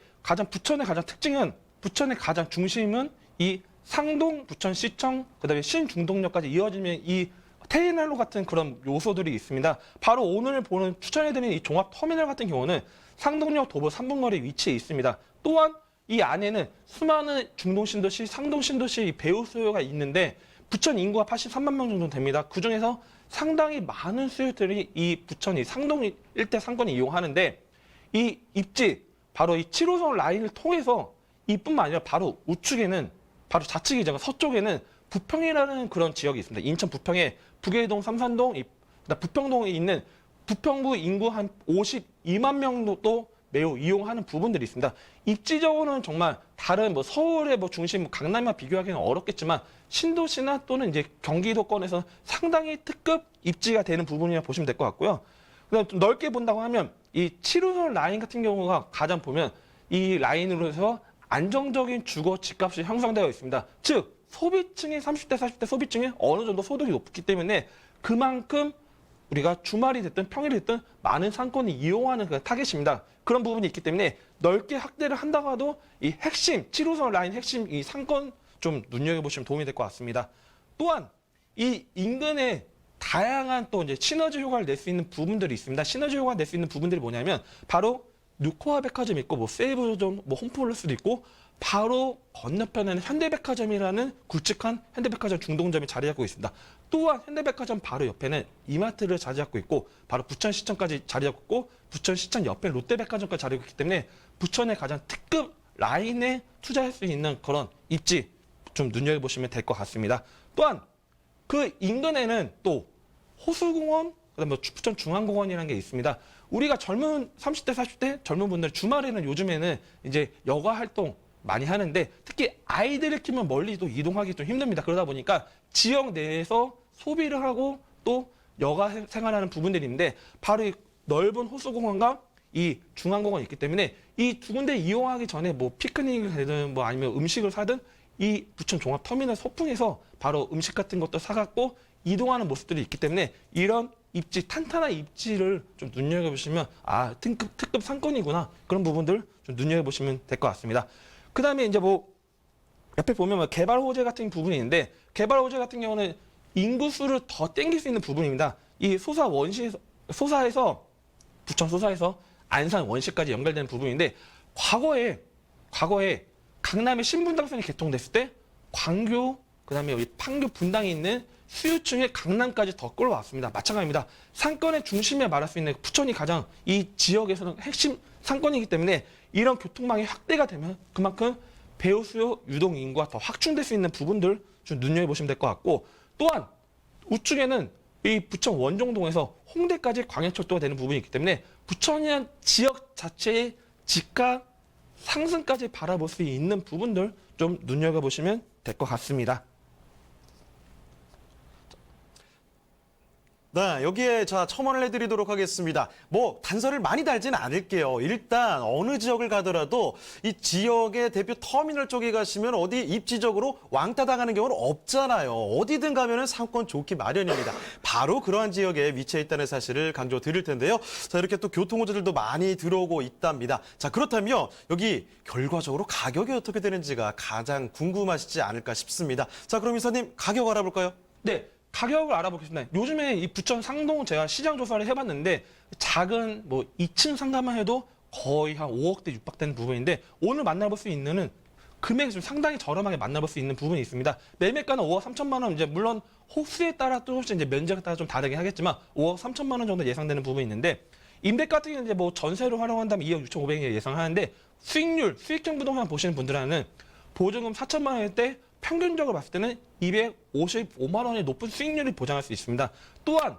[SPEAKER 6] 부천의 가장 특징은 부천의 가장 중심은 이 상동, 부천시청, 그다음에 신중동역까지 이어지면 이 테이널로 같은 그런 요소들이 있습니다. 바로 오늘 추천해드리는 이 종합터미널 같은 경우는 상동역 도보 3분거리 위치에 있습니다. 또한 이 안에는 수많은 중동신도시, 상동신도시 배후 수요가 있는데 부천 인구가 83만 명 정도 됩니다. 그중에서 상당히 많은 수요들이 이 부천 이 상동 일대 상권을 이용하는데 이 입지, 바로 이 7호선 라인을 통해서 이뿐만 아니라 바로 우측에는 바로 좌측이죠. 서쪽에는 부평이라는 그런 지역이 있습니다. 인천 부평에 북해동, 삼산동, 부평동에 있는 부평구 인구 한 52만 명도 매우 이용하는 부분들이 있습니다. 입지적으로는 정말 다른 서울의 중심 강남과 비교하기는 어렵겠지만 신도시나 또는 이제 경기도권에서 상당히 특급 입지가 되는 부분이라 보시면 될 것 같고요. 그다음 좀 넓게 본다고 하면 이 7호선 라인 같은 경우가 가장 보면 이 라인으로 해서 안정적인 주거 집값이 형성되어 있습니다. 즉 소비층이 30대, 40대 소비층이 어느 정도 소득이 높기 때문에 그만큼 우리가 주말이 됐든 평일이 됐든 많은 상권을 이용하는 그 타겟입니다. 그런 부분이 있기 때문에 넓게 확대를 한다고 해도 이 핵심, 7호선 라인 핵심 이 상권 좀 눈여겨보시면 도움이 될 것 같습니다. 또한 이 인근에 다양한 또 이제 시너지 효과를 낼 수 있는 부분들이 있습니다. 시너지 효과를 낼 수 있는 부분들이 뭐냐면 바로 뉴코아 백화점 있고 세이브점, 홈플러스도 있고 바로 건너편에는 현대백화점이라는 굵직한 현대백화점 중동점이 자리 잡고 있습니다. 또한 현대백화점 바로 옆에는 이마트를 자리 잡고 있고 바로 부천시청까지 자리 잡고 있고 부천시청 옆에 롯데백화점까지 자리 잡고 있기 때문에 부천의 가장 특급 라인에 투자할 수 있는 그런 입지 좀 눈여겨보시면 될 것 같습니다. 또한 그 인근에는 또 호수공원, 그다음에 부천 중앙공원이라는 게 있습니다. 우리가 젊은 30대, 40대 젊은 분들 주말에는 요즘에는 이제 여가 활동 많이 하는데 특히 아이들을 키우면 멀리 또 이동하기 좀 힘듭니다. 그러다 보니까 지역 내에서 소비를 하고 또 여가 생활하는 부분들이 있는데 바로 이 넓은 호수공원과 이 중앙공원이 있기 때문에 이 두 군데 이용하기 전에 피크닉을 하든 아니면 음식을 사든 이 부천 종합터미널 소풍에서 바로 음식 같은 것도 사갖고 이동하는 모습들이 있기 때문에 이런 입지, 탄탄한 입지를 좀 눈여겨보시면 특급 상권이구나 그런 부분들 좀 눈여겨보시면 될 것 같습니다. 그 다음에 이제 옆에 보면 개발 호재 같은 부분이 있는데 개발 호재 같은 경우는 인구수를 더 땡길 수 있는 부분입니다. 이 소사에서 부천 소사에서 안산 원시까지 연결되는 부분인데 과거에 강남의 신분당선이 개통됐을 때 광교 그다음에 여기 판교 분당에 있는 수요층의 강남까지 더 끌어왔습니다. 마찬가지입니다. 상권의 중심에 말할 수 있는 부천이 가장 이 지역에서는 핵심 상권이기 때문에 이런 교통망이 확대가 되면 그만큼 배우 수요 유동 인구가 더 확충될 수 있는 부분들 좀 눈여겨보시면 될 것 같고 또한 우측에는 이 부천 원종동에서 홍대까지 광역철도가 되는 부분이 있기 때문에 부천이란 지역 자체의 집값 상승까지 바라볼 수 있는 부분들 좀 눈여겨보시면 될 것 같습니다.
[SPEAKER 3] 네, 여기에 첨언을 해드리도록 하겠습니다. 단서를 많이 달지는 않을게요. 일단 어느 지역을 가더라도 이 지역의 대표 터미널 쪽에 가시면 어디 입지적으로 왕따 당하는 경우는 없잖아요. 어디든 가면은 상권 좋기 마련입니다. 바로 그러한 지역에 위치해 있다는 사실을 강조 드릴 텐데요. 자, 이렇게 또 교통호재들도 많이 들어오고 있답니다. 자, 그렇다면 여기 결과적으로 가격이 어떻게 되는지가 가장 궁금하시지 않을까 싶습니다. 자, 그럼 이사님 가격 알아볼까요?
[SPEAKER 6] 네. 가격을 알아보겠습니다. 요즘에 이 부천 상동 제가 시장 조사를 해봤는데 작은 2층 상가만 해도 거의 한 5억대 육박되는 부분인데 오늘 만나볼 수 있는 금액이 좀 상당히 저렴하게 만나볼 수 있는 부분이 있습니다. 매매가는 5억 3천만 원, 이제 물론 호수에 따라 또 이제 면적에 따라 좀 다르긴 하겠지만 5억 3천만 원 정도 예상되는 부분이 있는데 임대 같은 경우는 이제 전세로 활용한다면 2억 6천 5백에 예상하는데 수익형 부동산 보시는 분들은 보증금 4천만 원일 때 평균적으로 봤을 때는 255만 원의 높은 수익률을 보장할 수 있습니다. 또한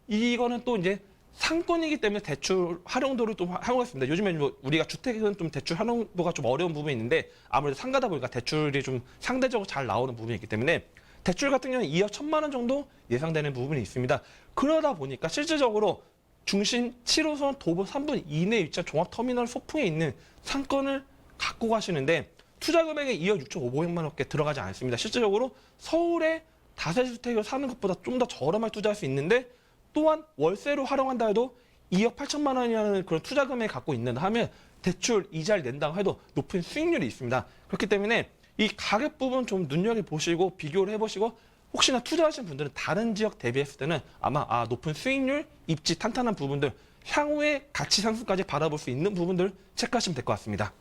[SPEAKER 6] 이거는 또 이제 상권이기 때문에 대출 활용도를 또 활용했습니다. 요즘에 우리가 주택은 좀 대출 활용도가 좀 어려운 부분이 있는데 아무래도 상가다 보니까 대출이 좀 상대적으로 잘 나오는 부분이 있기 때문에 대출 같은 경우는 2억 1천만 원 정도 예상되는 부분이 있습니다. 그러다 보니까 실질적으로 중심 7호선 도보 3분 이내에 위치한 종합터미널 소풍에 있는 상권을 갖고 가시는데 투자 금액이 2억 6,500만 원밖에 들어가지 않습니다. 실질적으로 서울의 다세주택을 사는 것보다 좀 더 저렴하게 투자할 수 있는데 또한 월세로 활용한다 해도 2억 8천만 원이라는 그런 투자 금액을 갖고 있는다 하면 대출 이자를 낸다고 해도 높은 수익률이 있습니다. 그렇기 때문에 이 가격 부분 좀 눈여겨보시고 비교를 해보시고 혹시나 투자하시는 분들은 다른 지역 대비했을 때는 아마 높은 수익률, 입지 탄탄한 부분들, 향후에 가치 상승까지 바라볼 수 있는 부분들 체크하시면 될 것 같습니다.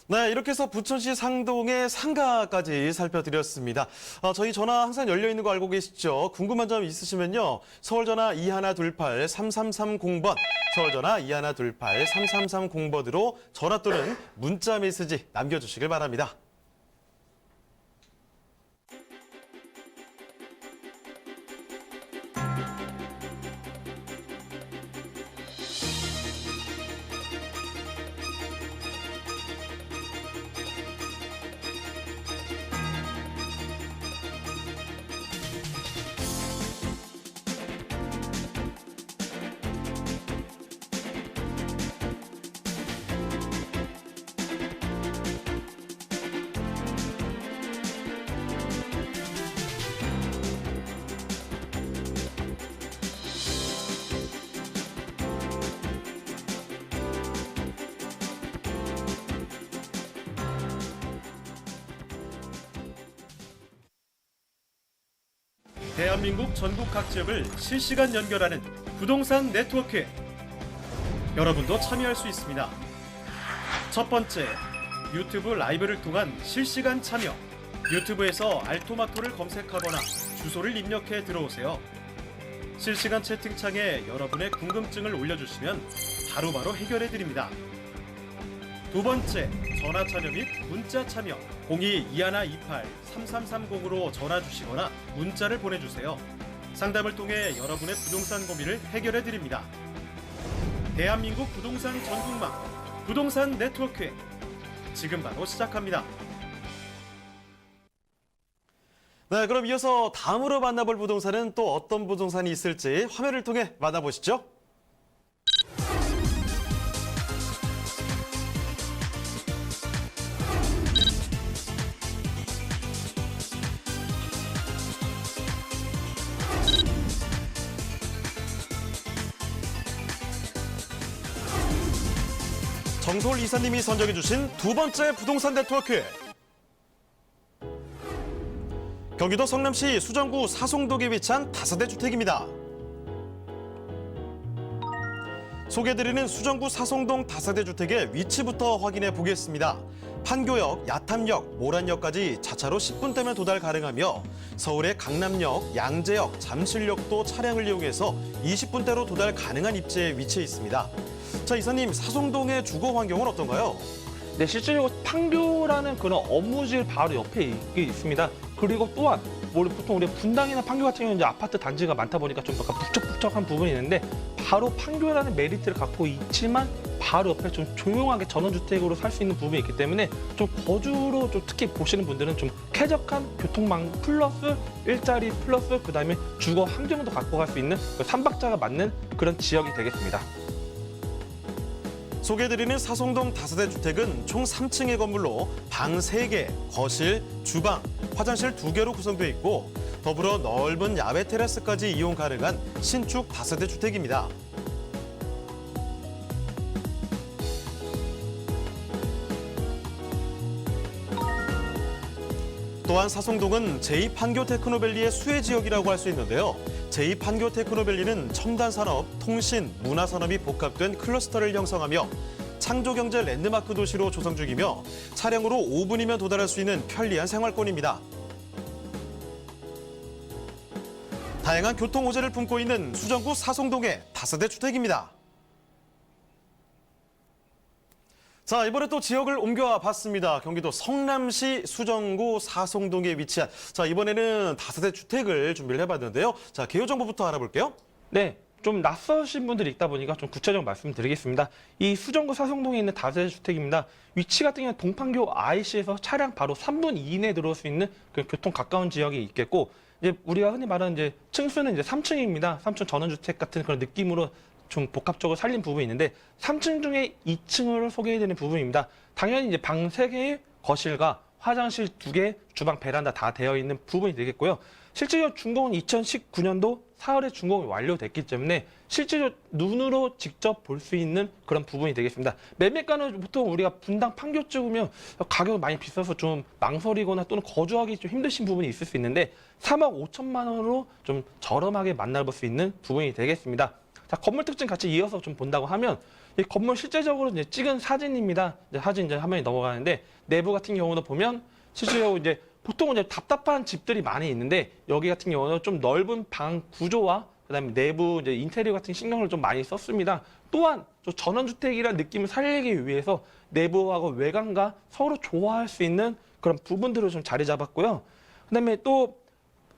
[SPEAKER 3] 네, 이렇게 해서 부천시 상동의 상가까지 살펴드렸습니다. 저희 전화 항상 열려있는 거 알고 계시죠? 궁금한 점 있으시면요. 서울전화 2128-3330번, 서울전화 2128-3330번으로 전화 또는 문자 메시지 남겨주시길 바랍니다.
[SPEAKER 4] 대한민국 전국 각 지역을 실시간 연결하는 부동산 네트워크. 여러분도 참여할 수 있습니다. 첫 번째, 유튜브 라이브를 통한 실시간 참여. 유튜브에서 알토마토를 검색하거나 주소를 입력해 들어오세요. 실시간 채팅창에 여러분의 궁금증을 올려주시면 바로바로 해결해 드립니다. 두 번째, 전화 참여 및 문자 참여. 02-2128-3330으로 전화 주시거나 문자를 보내주세요. 상담을 통해 여러분의 부동산 고민을 해결해 드립니다. 대한민국 부동산 전국망, 부동산 네트워크. 지금 바로 시작합니다.
[SPEAKER 3] 네, 그럼 이어서 다음으로 만나볼 부동산은 또 어떤 부동산이 있을지 화면을 통해 만나보시죠. 정솔 이사님이 선정해주신 두 번째 부동산 네트워크. 경기도 성남시 수정구 사송동에 위치한 다세대 주택입니다. 소개해드리는 수정구 사송동 다세대 주택의 위치부터 확인해 보겠습니다. 판교역, 야탐역, 모란역까지 자차로 10분대면 도달 가능하며 서울의 강남역, 양재역, 잠실역도 차량을 이용해서 20분대로 도달 가능한 입지에 위치해 있습니다. 자, 이사님, 사송동의 주거 환경은 어떤가요?
[SPEAKER 6] 네, 실제로 판교라는 그런 업무지를 바로 옆에 있습니다. 그리고 또한 보통 우리 분당이나 판교 같은 경우는 이제 아파트 단지가 많다 보니까 좀 약간 북적북적한 부분이 있는데 바로 판교라는 메리트를 갖고 있지만 바로 옆에 좀 조용하게 전원주택으로 살 수 있는 부분이 있기 때문에 좀 거주로 좀 특히 보시는 분들은 좀 쾌적한 교통망 플러스 일자리 플러스 그다음에 주거 환경도 갖고 갈 수 있는 그 삼박자가 맞는 그런 지역이 되겠습니다.
[SPEAKER 3] 소개해드리는 사송동 다세대 주택은 총 3층의 건물로 방 3개, 거실, 주방, 화장실 2개로 구성되어 있고 더불어 넓은 야외 테라스까지 이용 가능한 신축 다세대 주택입니다. 또한 사송동은 제2판교 테크노밸리의 수혜 지역이라고 할 수 있는데요. 제2판교 테크노밸리는 첨단 산업, 통신, 문화 산업이 복합된 클러스터를 형성하며 창조경제 랜드마크 도시로 조성 중이며 차량으로 5분이면 도달할 수 있는 편리한 생활권입니다. 다양한 교통 호재를 품고 있는 수정구 사송동의 다세대 주택입니다. 자, 이번에 또 지역을 옮겨와 봤습니다. 경기도 성남시 수정구 사송동에 위치한 이번에는 다세대 주택을 준비를 해봤는데요. 자, 개요 정보부터 알아볼게요.
[SPEAKER 6] 네, 좀 낯서신 분들이 있다 보니까 좀 구체적으로 말씀드리겠습니다. 이 수정구 사성동에 있는 다세대주택입니다. 위치 같은 경우는 동판교 IC에서 차량 바로 3분 이내에 들어올 수 있는 그 교통 가까운 지역이 있겠고, 이제 우리가 흔히 말하는 이제 층수는 이제 3층입니다. 3층 전원주택 같은 그런 느낌으로 좀 복합적으로 살린 부분이 있는데 3층 중에 2층으로 소개해드리는 부분입니다. 당연히 이제 방 3개의 거실과 화장실 2개, 주방, 베란다 다 되어 있는 부분이 되겠고요. 실제로 준공은 2019년도 4월에 준공이 완료됐기 때문에 실제로 눈으로 직접 볼 수 있는 그런 부분이 되겠습니다. 매매가는 보통 우리가 분당 판교 찍으면 가격이 많이 비싸서 좀 망설이거나 또는 거주하기 좀 힘드신 부분이 있을 수 있는데 3억 5천만 원으로 좀 저렴하게 만나볼 수 있는 부분이 되겠습니다. 자, 건물 특징 같이 이어서 좀 본다고 하면 이 건물 실제적으로 이제 찍은 사진입니다. 이제 사진 이제 화면이 넘어가는데 내부 같은 경우도 보면 실제로 이제 보통 이제 답답한 집들이 많이 있는데 여기 같은 경우는 좀 넓은 방 구조와 그다음에 내부 이제 인테리어 같은 신경을 좀 많이 썼습니다. 또한 좀 전원주택이라는 느낌을 살리기 위해서 내부하고 외관과 서로 조화할 수 있는 그런 부분들을 좀 자리 잡았고요. 그다음에 또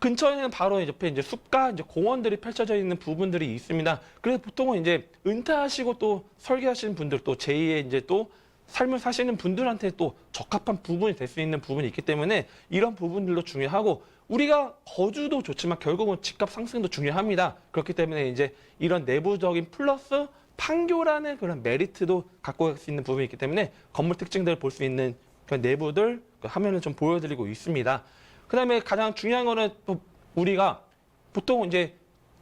[SPEAKER 6] 근처에는 바로 옆에 이제 숲과 이제 공원들이 펼쳐져 있는 부분들이 있습니다. 그래서 보통은 이제 은퇴하시고 또 설계하시는 분들 또 제2의 이제 또 삶을 사시는 분들한테 또 적합한 부분이 될 수 있는 부분이 있기 때문에 이런 부분들도 중요하고 우리가 거주도 좋지만 결국은 집값 상승도 중요합니다. 그렇기 때문에 이제 이런 내부적인 플러스 판교라는 그런 메리트도 갖고 갈 수 있는 부분이 있기 때문에 건물 특징들을 볼 수 있는 그런 내부들 그 화면을 좀 보여드리고 있습니다. 그다음에 가장 중요한 거는 또 우리가 보통 이제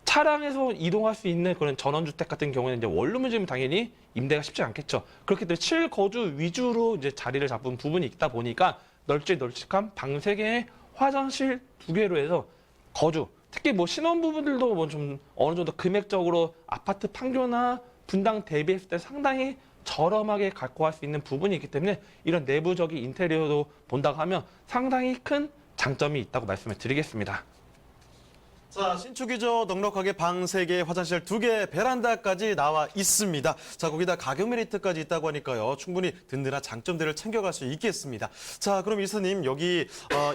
[SPEAKER 6] 차량에서 이동할 수 있는 그런 전원주택 같은 경우에는 이제 원룸을 지으면 당연히 임대가 쉽지 않겠죠. 그렇기 때문에 실거주 위주로 이제 자리를 잡은 부분이 있다 보니까 널찍한 방 3개에 화장실 2개로 해서 거주, 특히 뭐 신혼부부들도 뭐 좀 어느 정도 금액적으로 아파트 판교나 분당 대비했을 때 상당히 저렴하게 갖고 갈 수 있는 부분이 있기 때문에 이런 내부적인 인테리어도 본다고 하면 상당히 큰 장점이 있다고 말씀을 드리겠습니다.
[SPEAKER 3] 자, 신축이죠. 넉넉하게 방 3개, 화장실 2개, 베란다까지 나와 있습니다. 자, 거기다 가격 메리트까지 있다고 하니까요. 충분히 든든한 장점들을 챙겨갈 수 있겠습니다. 자, 그럼 이사님 여기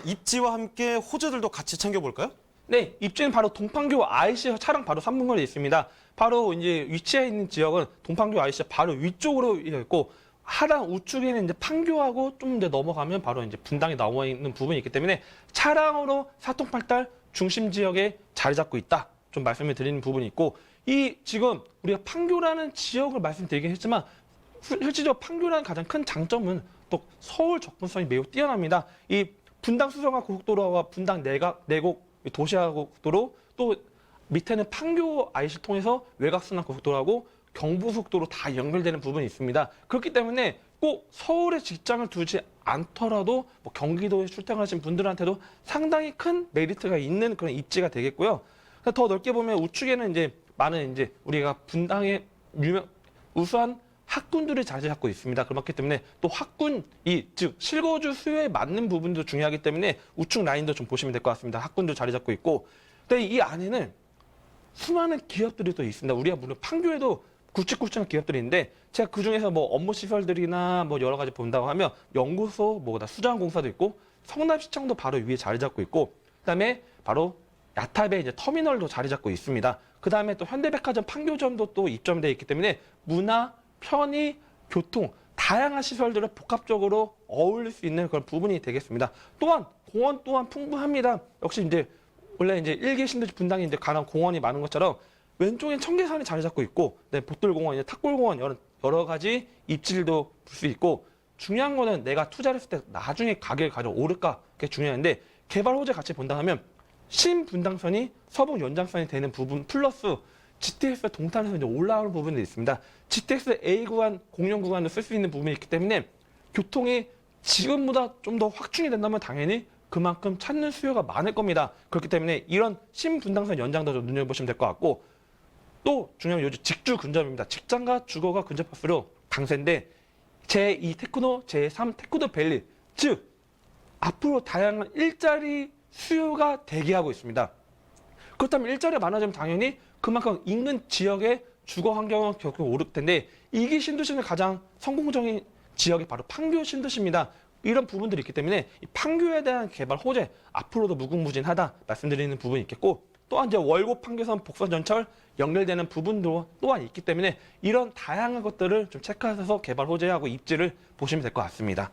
[SPEAKER 3] 입지와 함께 호재들도 같이 챙겨볼까요?
[SPEAKER 6] 네, 입지는 바로 동판교 IC에서 차량 바로 3분 거리에 있습니다. 바로 이제 위치해 있는 지역은 동판교 IC 바로 위쪽으로 있고 하단 우측에는 이제 판교하고 좀 이제 넘어가면 바로 이제 분당이 나와 있는 부분이 있기 때문에 차량으로 사통팔달 중심 지역에 자리 잡고 있다. 좀 말씀을 드리는 부분이 있고 이 지금 우리가 판교라는 지역을 말씀드리긴 했지만 실질적으로 판교라는 가장 큰 장점은 또 서울 접근성이 매우 뛰어납니다. 이 분당 수성화 고속도로와 분당 내곡 도시화 고속도로 또 밑에는 판교 IC 통해서 외곽순환 고속도로하고 경부속도로 다 연결되는 부분이 있습니다. 그렇기 때문에 꼭 서울에 직장을 두지 않더라도 뭐 경기도에 출퇴근하신 분들한테도 상당히 큰 메리트가 있는 그런 입지가 되겠고요. 더 넓게 보면 우측에는 이제 많은 이제 우리가 분당의 우수한 학군들이 자리 잡고 있습니다. 그렇기 때문에 또 학군이 즉 실거주 수요에 맞는 부분도 중요하기 때문에 우측 라인도 좀 보시면 될 것 같습니다. 학군도 자리 잡고 있고, 근데 이 안에는 수많은 기업들이 또 있습니다. 우리가 물론 판교에도 굵직굵직한 기업들이 있는데 제가 그중에서 뭐 업무 시설들이나 뭐 여러 가지 본다고 하면 연구소, 뭐다 수자원공사도 있고 성남시청도 바로 위에 자리 잡고 있고 그다음에 바로 야탑에 이제 터미널도 자리 잡고 있습니다. 그다음에 또 현대백화점 판교점도 또 입점되어 있기 때문에 문화, 편의, 교통 다양한 시설들을 복합적으로 어울릴 수 있는 그런 부분이 되겠습니다. 또한 공원 또한 풍부합니다. 역시 이제 원래 이제 1기 신도시 분당에 이제 가는 공원이 많은 것처럼 왼쪽엔 청계산이 자리 잡고 있고, 네, 복돌공원, 탁골공원 여러 가지 입지들도 볼 수 있고 중요한 거는 내가 투자를 했을 때 나중에 가격이 가장 오를까 그게 중요한데 개발 호재 같이 본다 하면 신분당선이 서북 연장선이 되는 부분 플러스 GTX 동탄에서 이제 올라오는 부분이 있습니다. GTX A 구간, 공영 구간을 쓸 수 있는 부분이 있기 때문에 교통이 지금보다 좀 더 확충이 된다면 당연히 그만큼 찾는 수요가 많을 겁니다. 그렇기 때문에 이런 신분당선 연장도 좀 눈여보시면 될 것 같고 또 중요한 요즘 직주 근접입니다. 직장과 주거가 근접할수록 강세인데 제2 테크노, 제3 테크노 밸리 즉 앞으로 다양한 일자리 수요가 대기하고 있습니다. 그렇다면 일자리가 많아지면 당연히 그만큼 인근 지역의 주거 환경은 결국 오를 텐데 이기 신도시는 가장 성공적인 지역이 바로 판교 신도시입니다. 이런 부분들이 있기 때문에 이 판교에 대한 개발 호재 앞으로도 무궁무진하다 말씀드리는 부분이 있겠고 또한 이제 월곡 판교선 복선 전철 연결되는 부분도 또한 있기 때문에 이런 다양한 것들을 좀 체크하셔서 개발 호재하고 입지를 보시면 될 것 같습니다.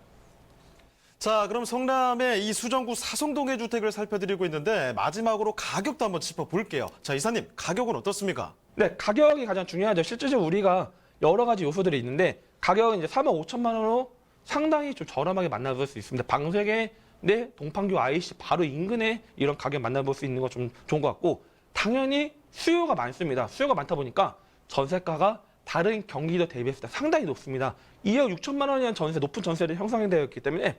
[SPEAKER 3] 자, 그럼 성남의 이 수정구 사성동의 주택을 살펴드리고 있는데 마지막으로 가격도 한번 짚어볼게요. 자, 이사님, 가격은 어떻습니까?
[SPEAKER 6] 네, 가격이 가장 중요하죠. 실제적으로 우리가 여러 가지 요소들이 있는데 가격은 이제 4만 5천만 원으로 상당히 좀 저렴하게 만나볼 수 있습니다. 방세계 내 동판교 IC 바로 인근에 이런 가격 만나볼 수 있는 거 좀 좋은 것 같고 당연히 수요가 많습니다. 수요가 많다 보니까 전세가가 다른 경기도 대비했을 때 상당히 높습니다. 2억 6천만 원이라는 전세, 높은 전세를 형성되어 있기 때문에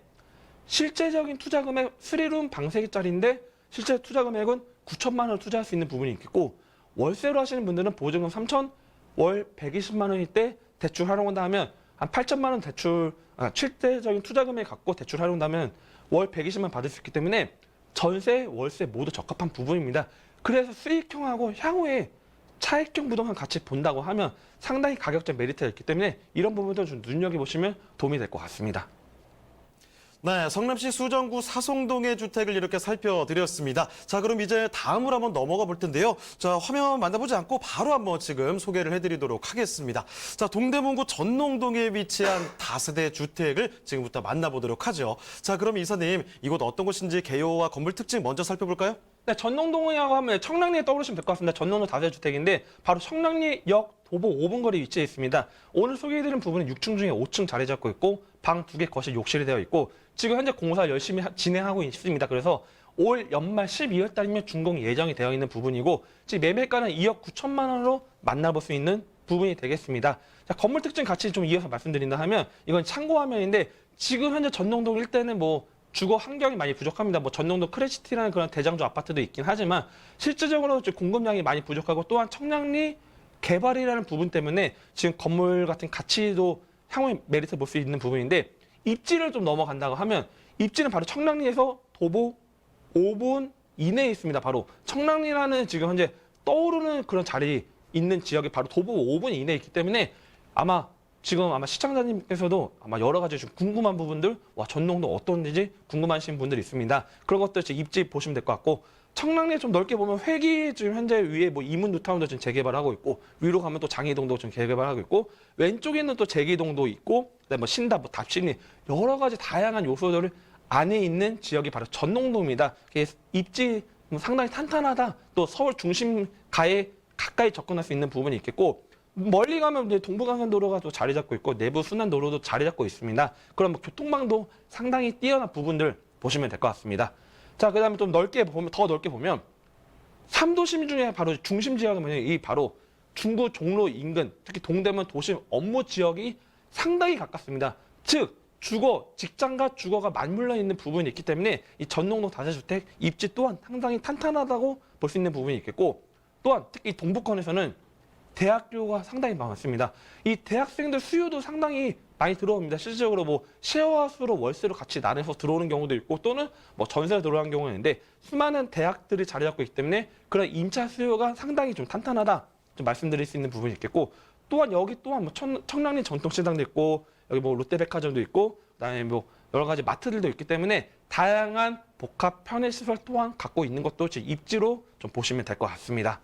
[SPEAKER 6] 실제적인 투자 금액 3룸 방세기짜리인데 실제 투자 금액은 9천만 원을 투자할 수 있는 부분이 있겠고 월세로 하시는 분들은 보증금 3천, 월 120만 원일 때 대출 활용한다 하면 한 8천만 원 대출, 실제적인 투자 금액 갖고 대출 활용한다면 월 120만 받을 수 있기 때문에 전세, 월세 모두 적합한 부분입니다. 그래서 수익형하고 향후에 차익형 부동산 같이 본다고 하면 상당히 가격적 메리트가 있기 때문에 이런 부분도 좀 눈여겨보시면 도움이 될 것 같습니다.
[SPEAKER 3] 네, 성남시 수정구 사성동의 주택을 이렇게 살펴드렸습니다. 자, 그럼 이제 다음으로 한번 넘어가 볼 텐데요. 자, 화면 만나보지 않고 바로 한번 지금 소개를 해드리도록 하겠습니다. 자, 동대문구 전농동에 위치한 다세대 주택을 지금부터 만나보도록 하죠. 자, 그럼 이사님, 이곳 어떤 곳인지 개요와 건물 특징 먼저 살펴볼까요?
[SPEAKER 6] 네, 전농동이라고 하면 청량리에 떠오르시면 될 것 같습니다. 전농동 다세대주택인데 바로 청량리역 도보 5분 거리에 위치해 있습니다. 오늘 소개해드린 부분은 6층 중에 5층 자리 잡고 있고 방 2개, 거실, 욕실이 되어 있고 지금 현재 공사 열심히 진행하고 있습니다. 그래서 올 연말 12월 달이면 준공 예정이 되어 있는 부분이고 지금 매매가는 2억 9천만 원으로 만나볼 수 있는 부분이 되겠습니다. 자, 건물 특징 같이 좀 이어서 말씀드린다 하면 이건 참고 화면인데 지금 현재 전농동 일대는 뭐 주거 환경이 많이 부족합니다. 뭐 전농도 크레시티라는 그런 대장주 아파트도 있긴 하지만 실질적으로 공급량이 많이 부족하고 또한 청량리 개발이라는 부분 때문에 지금 건물 같은 가치도 향후에 메리트 볼 수 있는 부분인데 입지를 좀 넘어간다고 하면 입지는 바로 청량리에서 도보 5분 이내에 있습니다. 바로 청량리라는 지금 현재 떠오르는 그런 자리 있는 지역이 바로 도보 5분 이내에 있기 때문에 아마 시청자님께서도 아마 여러 가지 좀 궁금한 부분들, 전농도 어떤지 궁금하신 분들이 있습니다. 그런 것들 입지 보시면 될 것 같고 청량리 좀 넓게 보면 회기 지금 현재 위에 뭐 이문 뉴타운도 지금 재개발하고 있고 위로 가면 또 장이동도 지금 재개발하고 있고 왼쪽에는 또 제기동도 있고 그다음에 뭐 신답, 뭐 답신리 여러 가지 다양한 요소들을 안에 있는 지역이 바로 전농동입니다. 입지 상당히 탄탄하다. 또 서울 중심가에 가까이 접근할 수 있는 부분이 있겠고 멀리 가면 이제 동부간선도로가 또 자리 잡고 있고 내부 순환도로도 자리 잡고 있습니다. 그럼 교통망도 상당히 뛰어난 부분들 보시면 될 것 같습니다. 자, 그다음에 좀 더 넓게 보면 3도심 중에 바로 중심 지역은 이 바로 중구 종로 인근, 특히 동대문 도심 업무 지역이 상당히 가깝습니다. 즉 직장과 주거가 맞물려 있는 부분이 있기 때문에 이 전농동 다세주택 입지 또한 상당히 탄탄하다고 볼 수 있는 부분이 있겠고 또한 특히 동부권에서는 대학교가 상당히 많습니다. 이 대학생들 수요도 상당히 많이 들어옵니다. 실질적으로 뭐 쉐어하우스로 월세로 같이 나눠서 들어오는 경우도 있고 또는 뭐 전세로 들어오는 경우가 있는데 수많은 대학들이 자리 잡고 있기 때문에 그런 임차 수요가 상당히 좀 탄탄하다 좀 말씀드릴 수 있는 부분이 있겠고 또한 여기 또한 뭐 청량리 전통시장도 있고 여기 뭐 롯데백화점도 있고 그다음에 뭐 여러 가지 마트들도 있기 때문에 다양한 복합 편의시설 또한 갖고 있는 것도 입지로 좀 보시면 될 것 같습니다.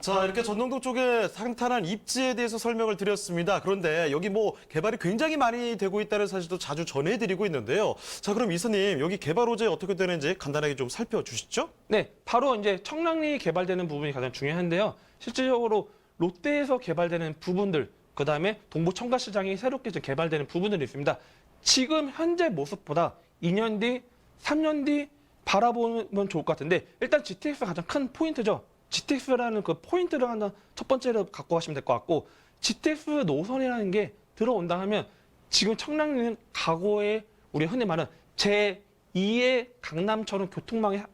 [SPEAKER 3] 자, 이렇게 전농동 쪽에 탄탄한 입지에 대해서 설명을 드렸습니다. 그런데 여기 뭐 개발이 굉장히 많이 되고 있다는 사실도 자주 전해드리고 있는데요. 자, 그럼 이사님 여기 개발 호재 어떻게 되는지 간단하게 좀 살펴주시죠.
[SPEAKER 6] 네, 바로 이제 청량리 개발되는 부분이 가장 중요한데요. 실질적으로 롯데에서 개발되는 부분들, 그 다음에 동부 청가시장이 새롭게 개발되는 부분들이 있습니다. 지금 현재 모습보다 2년 뒤, 3년 뒤 바라보면 좋을 것 같은데 일단 GTX가 가장 큰 포인트죠. GTX라는 그 포인트를 하나 첫 번째로 갖고 가시면 될 것 같고 GTX 노선이라는 게 들어온다 하면 지금 청량리는 과거에 우리 흔히 말하는 제2의 강남처럼 교통망의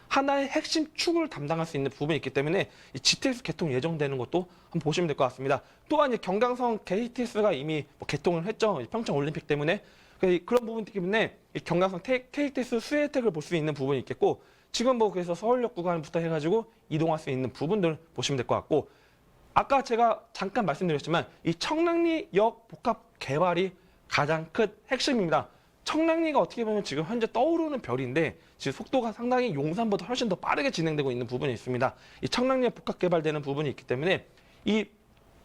[SPEAKER 6] 하나의 핵심 축을 담당할 수 있는 부분이 있기 때문에 이 GTX 개통 예정되는 것도 한번 보시면 될 것 같습니다. 또한 이제 경강선 KTX가 이미 뭐 개통을 했죠. 평창 올림픽 때문에 그런 부분 때문에 이 경강선 KTX 수혜 혜택을 볼 수 있는 부분이 있겠고 지금 뭐 그래서 서울역 구간부터 해가지고 이동할 수 있는 부분들 보시면 될 것 같고 아까 제가 잠깐 말씀드렸지만 이 청량리역 복합 개발이 가장 큰 핵심입니다. 청량리가 어떻게 보면 지금 현재 떠오르는 별인데 지금 속도가 상당히 용산보다 훨씬 더 빠르게 진행되고 있는 부분이 있습니다. 이 청량리에 복합 개발되는 부분이 있기 때문에 이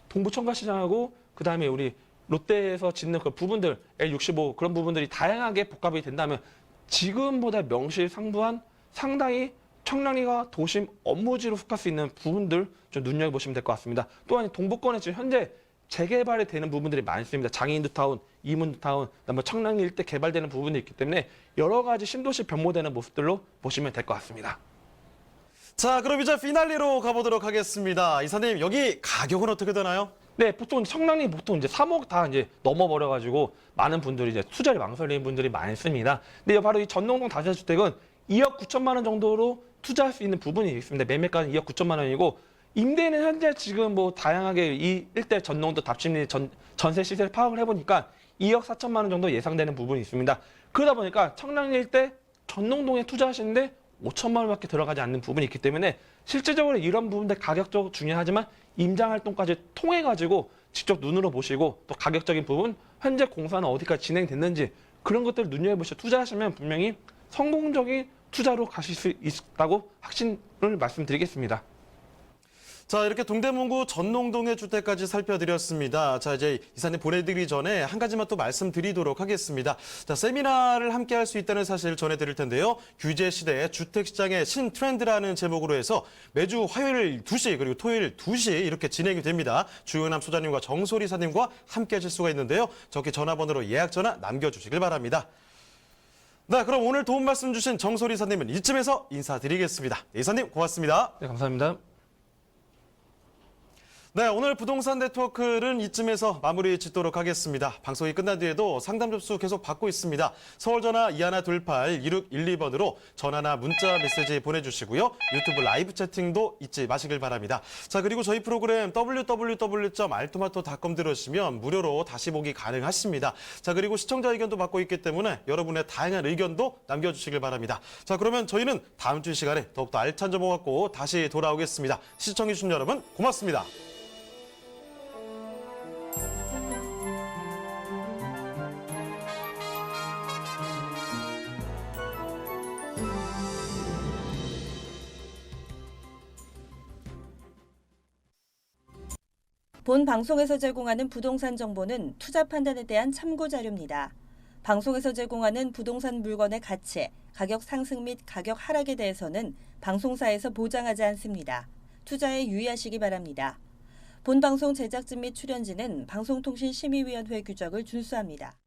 [SPEAKER 6] 동부청과시장하고 그다음에 우리 롯데에서 짓는 그 부분들 L65 그런 부분들이 다양하게 복합이 된다면 지금보다 명실상부한 상당히 청량리가 도심 업무지로 속할 수 있는 부분들 좀 눈여겨보시면 될 것 같습니다. 또한 동부권에 지금 현재 재개발이 되는 부분들이 많습니다. 장애인도타운, 이문도타운, 그다음에 청량리 일대 개발되는 부분이 있기 때문에 여러 가지 신도시 변모되는 모습들로 보시면 될 것 같습니다.
[SPEAKER 3] 자, 그럼 이제 피날레로 가보도록 하겠습니다. 이사님, 여기 가격은 어떻게 되나요?
[SPEAKER 6] 네, 보통 청량리 보통 이제 3억 다 이제 넘어버려가지고 많은 분들이 이제 투자를 망설이는 분들이 많습니다. 근데 바로 이 전농동 다세대주택은 2억 9천만 원 정도로 투자할 수 있는 부분이 있습니다. 매매가는 2억 9천만 원이고 임대는 현재 지금 뭐 다양하게 이 일대 전농도 답심리 전세 시세를 파악을 해보니까 2억 4천만 원 정도 예상되는 부분이 있습니다. 그러다 보니까 청량리 일대 전농동에 투자하시는데 5천만 원밖에 들어가지 않는 부분이 있기 때문에 실질적으로 이런 부분들 가격적으로 중요하지만 임장활동까지 통해가지고 직접 눈으로 보시고 또 가격적인 부분 현재 공사는 어디까지 진행됐는지 그런 것들을 눈여겨보시고 투자하시면 분명히 성공적인 투자로 가실 수 있다고 확신을 말씀드리겠습니다.
[SPEAKER 3] 자, 이렇게 동대문구 전농동의 주택까지 살펴드렸습니다. 자, 이제 이사님 보내드리기 전에 한 가지만 또 말씀드리도록 하겠습니다. 자, 세미나를 함께 할 수 있다는 사실을 전해드릴 텐데요. 규제 시대의 주택시장의 신트렌드라는 제목으로 해서 매주 화요일 2시 그리고 토요일 2시 이렇게 진행이 됩니다. 주영남 소장님과 정소리 이사님과 함께 하실 수가 있는데요. 저기 전화번호로 예약 전화 남겨주시길 바랍니다. 네, 그럼 오늘 도움 말씀 주신 정소리 이사님은 이쯤에서 인사드리겠습니다. 이사님 고맙습니다.
[SPEAKER 6] 네, 감사합니다.
[SPEAKER 3] 네, 오늘 부동산 네트워크는 이쯤에서 마무리 짓도록 하겠습니다. 방송이 끝난 뒤에도 상담 접수 계속 받고 있습니다. 서울전화 2128-2612번으로 전화나 문자 메시지 보내주시고요. 유튜브 라이브 채팅도 잊지 마시길 바랍니다. 자, 그리고 저희 프로그램 www.altomato.com 들으시면 무료로 다시 보기 가능하십니다. 자, 그리고 시청자 의견도 받고 있기 때문에 여러분의 다양한 의견도 남겨주시길 바랍니다. 자, 그러면 저희는 다음 주 시간에 더욱더 알찬 정보 갖고 다시 돌아오겠습니다. 시청해주신 여러분 고맙습니다.
[SPEAKER 2] 본 방송에서 제공하는 부동산 정보는 투자 판단에 대한 참고 자료입니다. 방송에서 제공하는 부동산 물건의 가치, 가격 상승 및 가격 하락에 대해서는 방송사에서 보장하지 않습니다. 투자에 유의하시기 바랍니다. 본 방송 제작진 및 출연진은 방송통신심의위원회 규정을 준수합니다.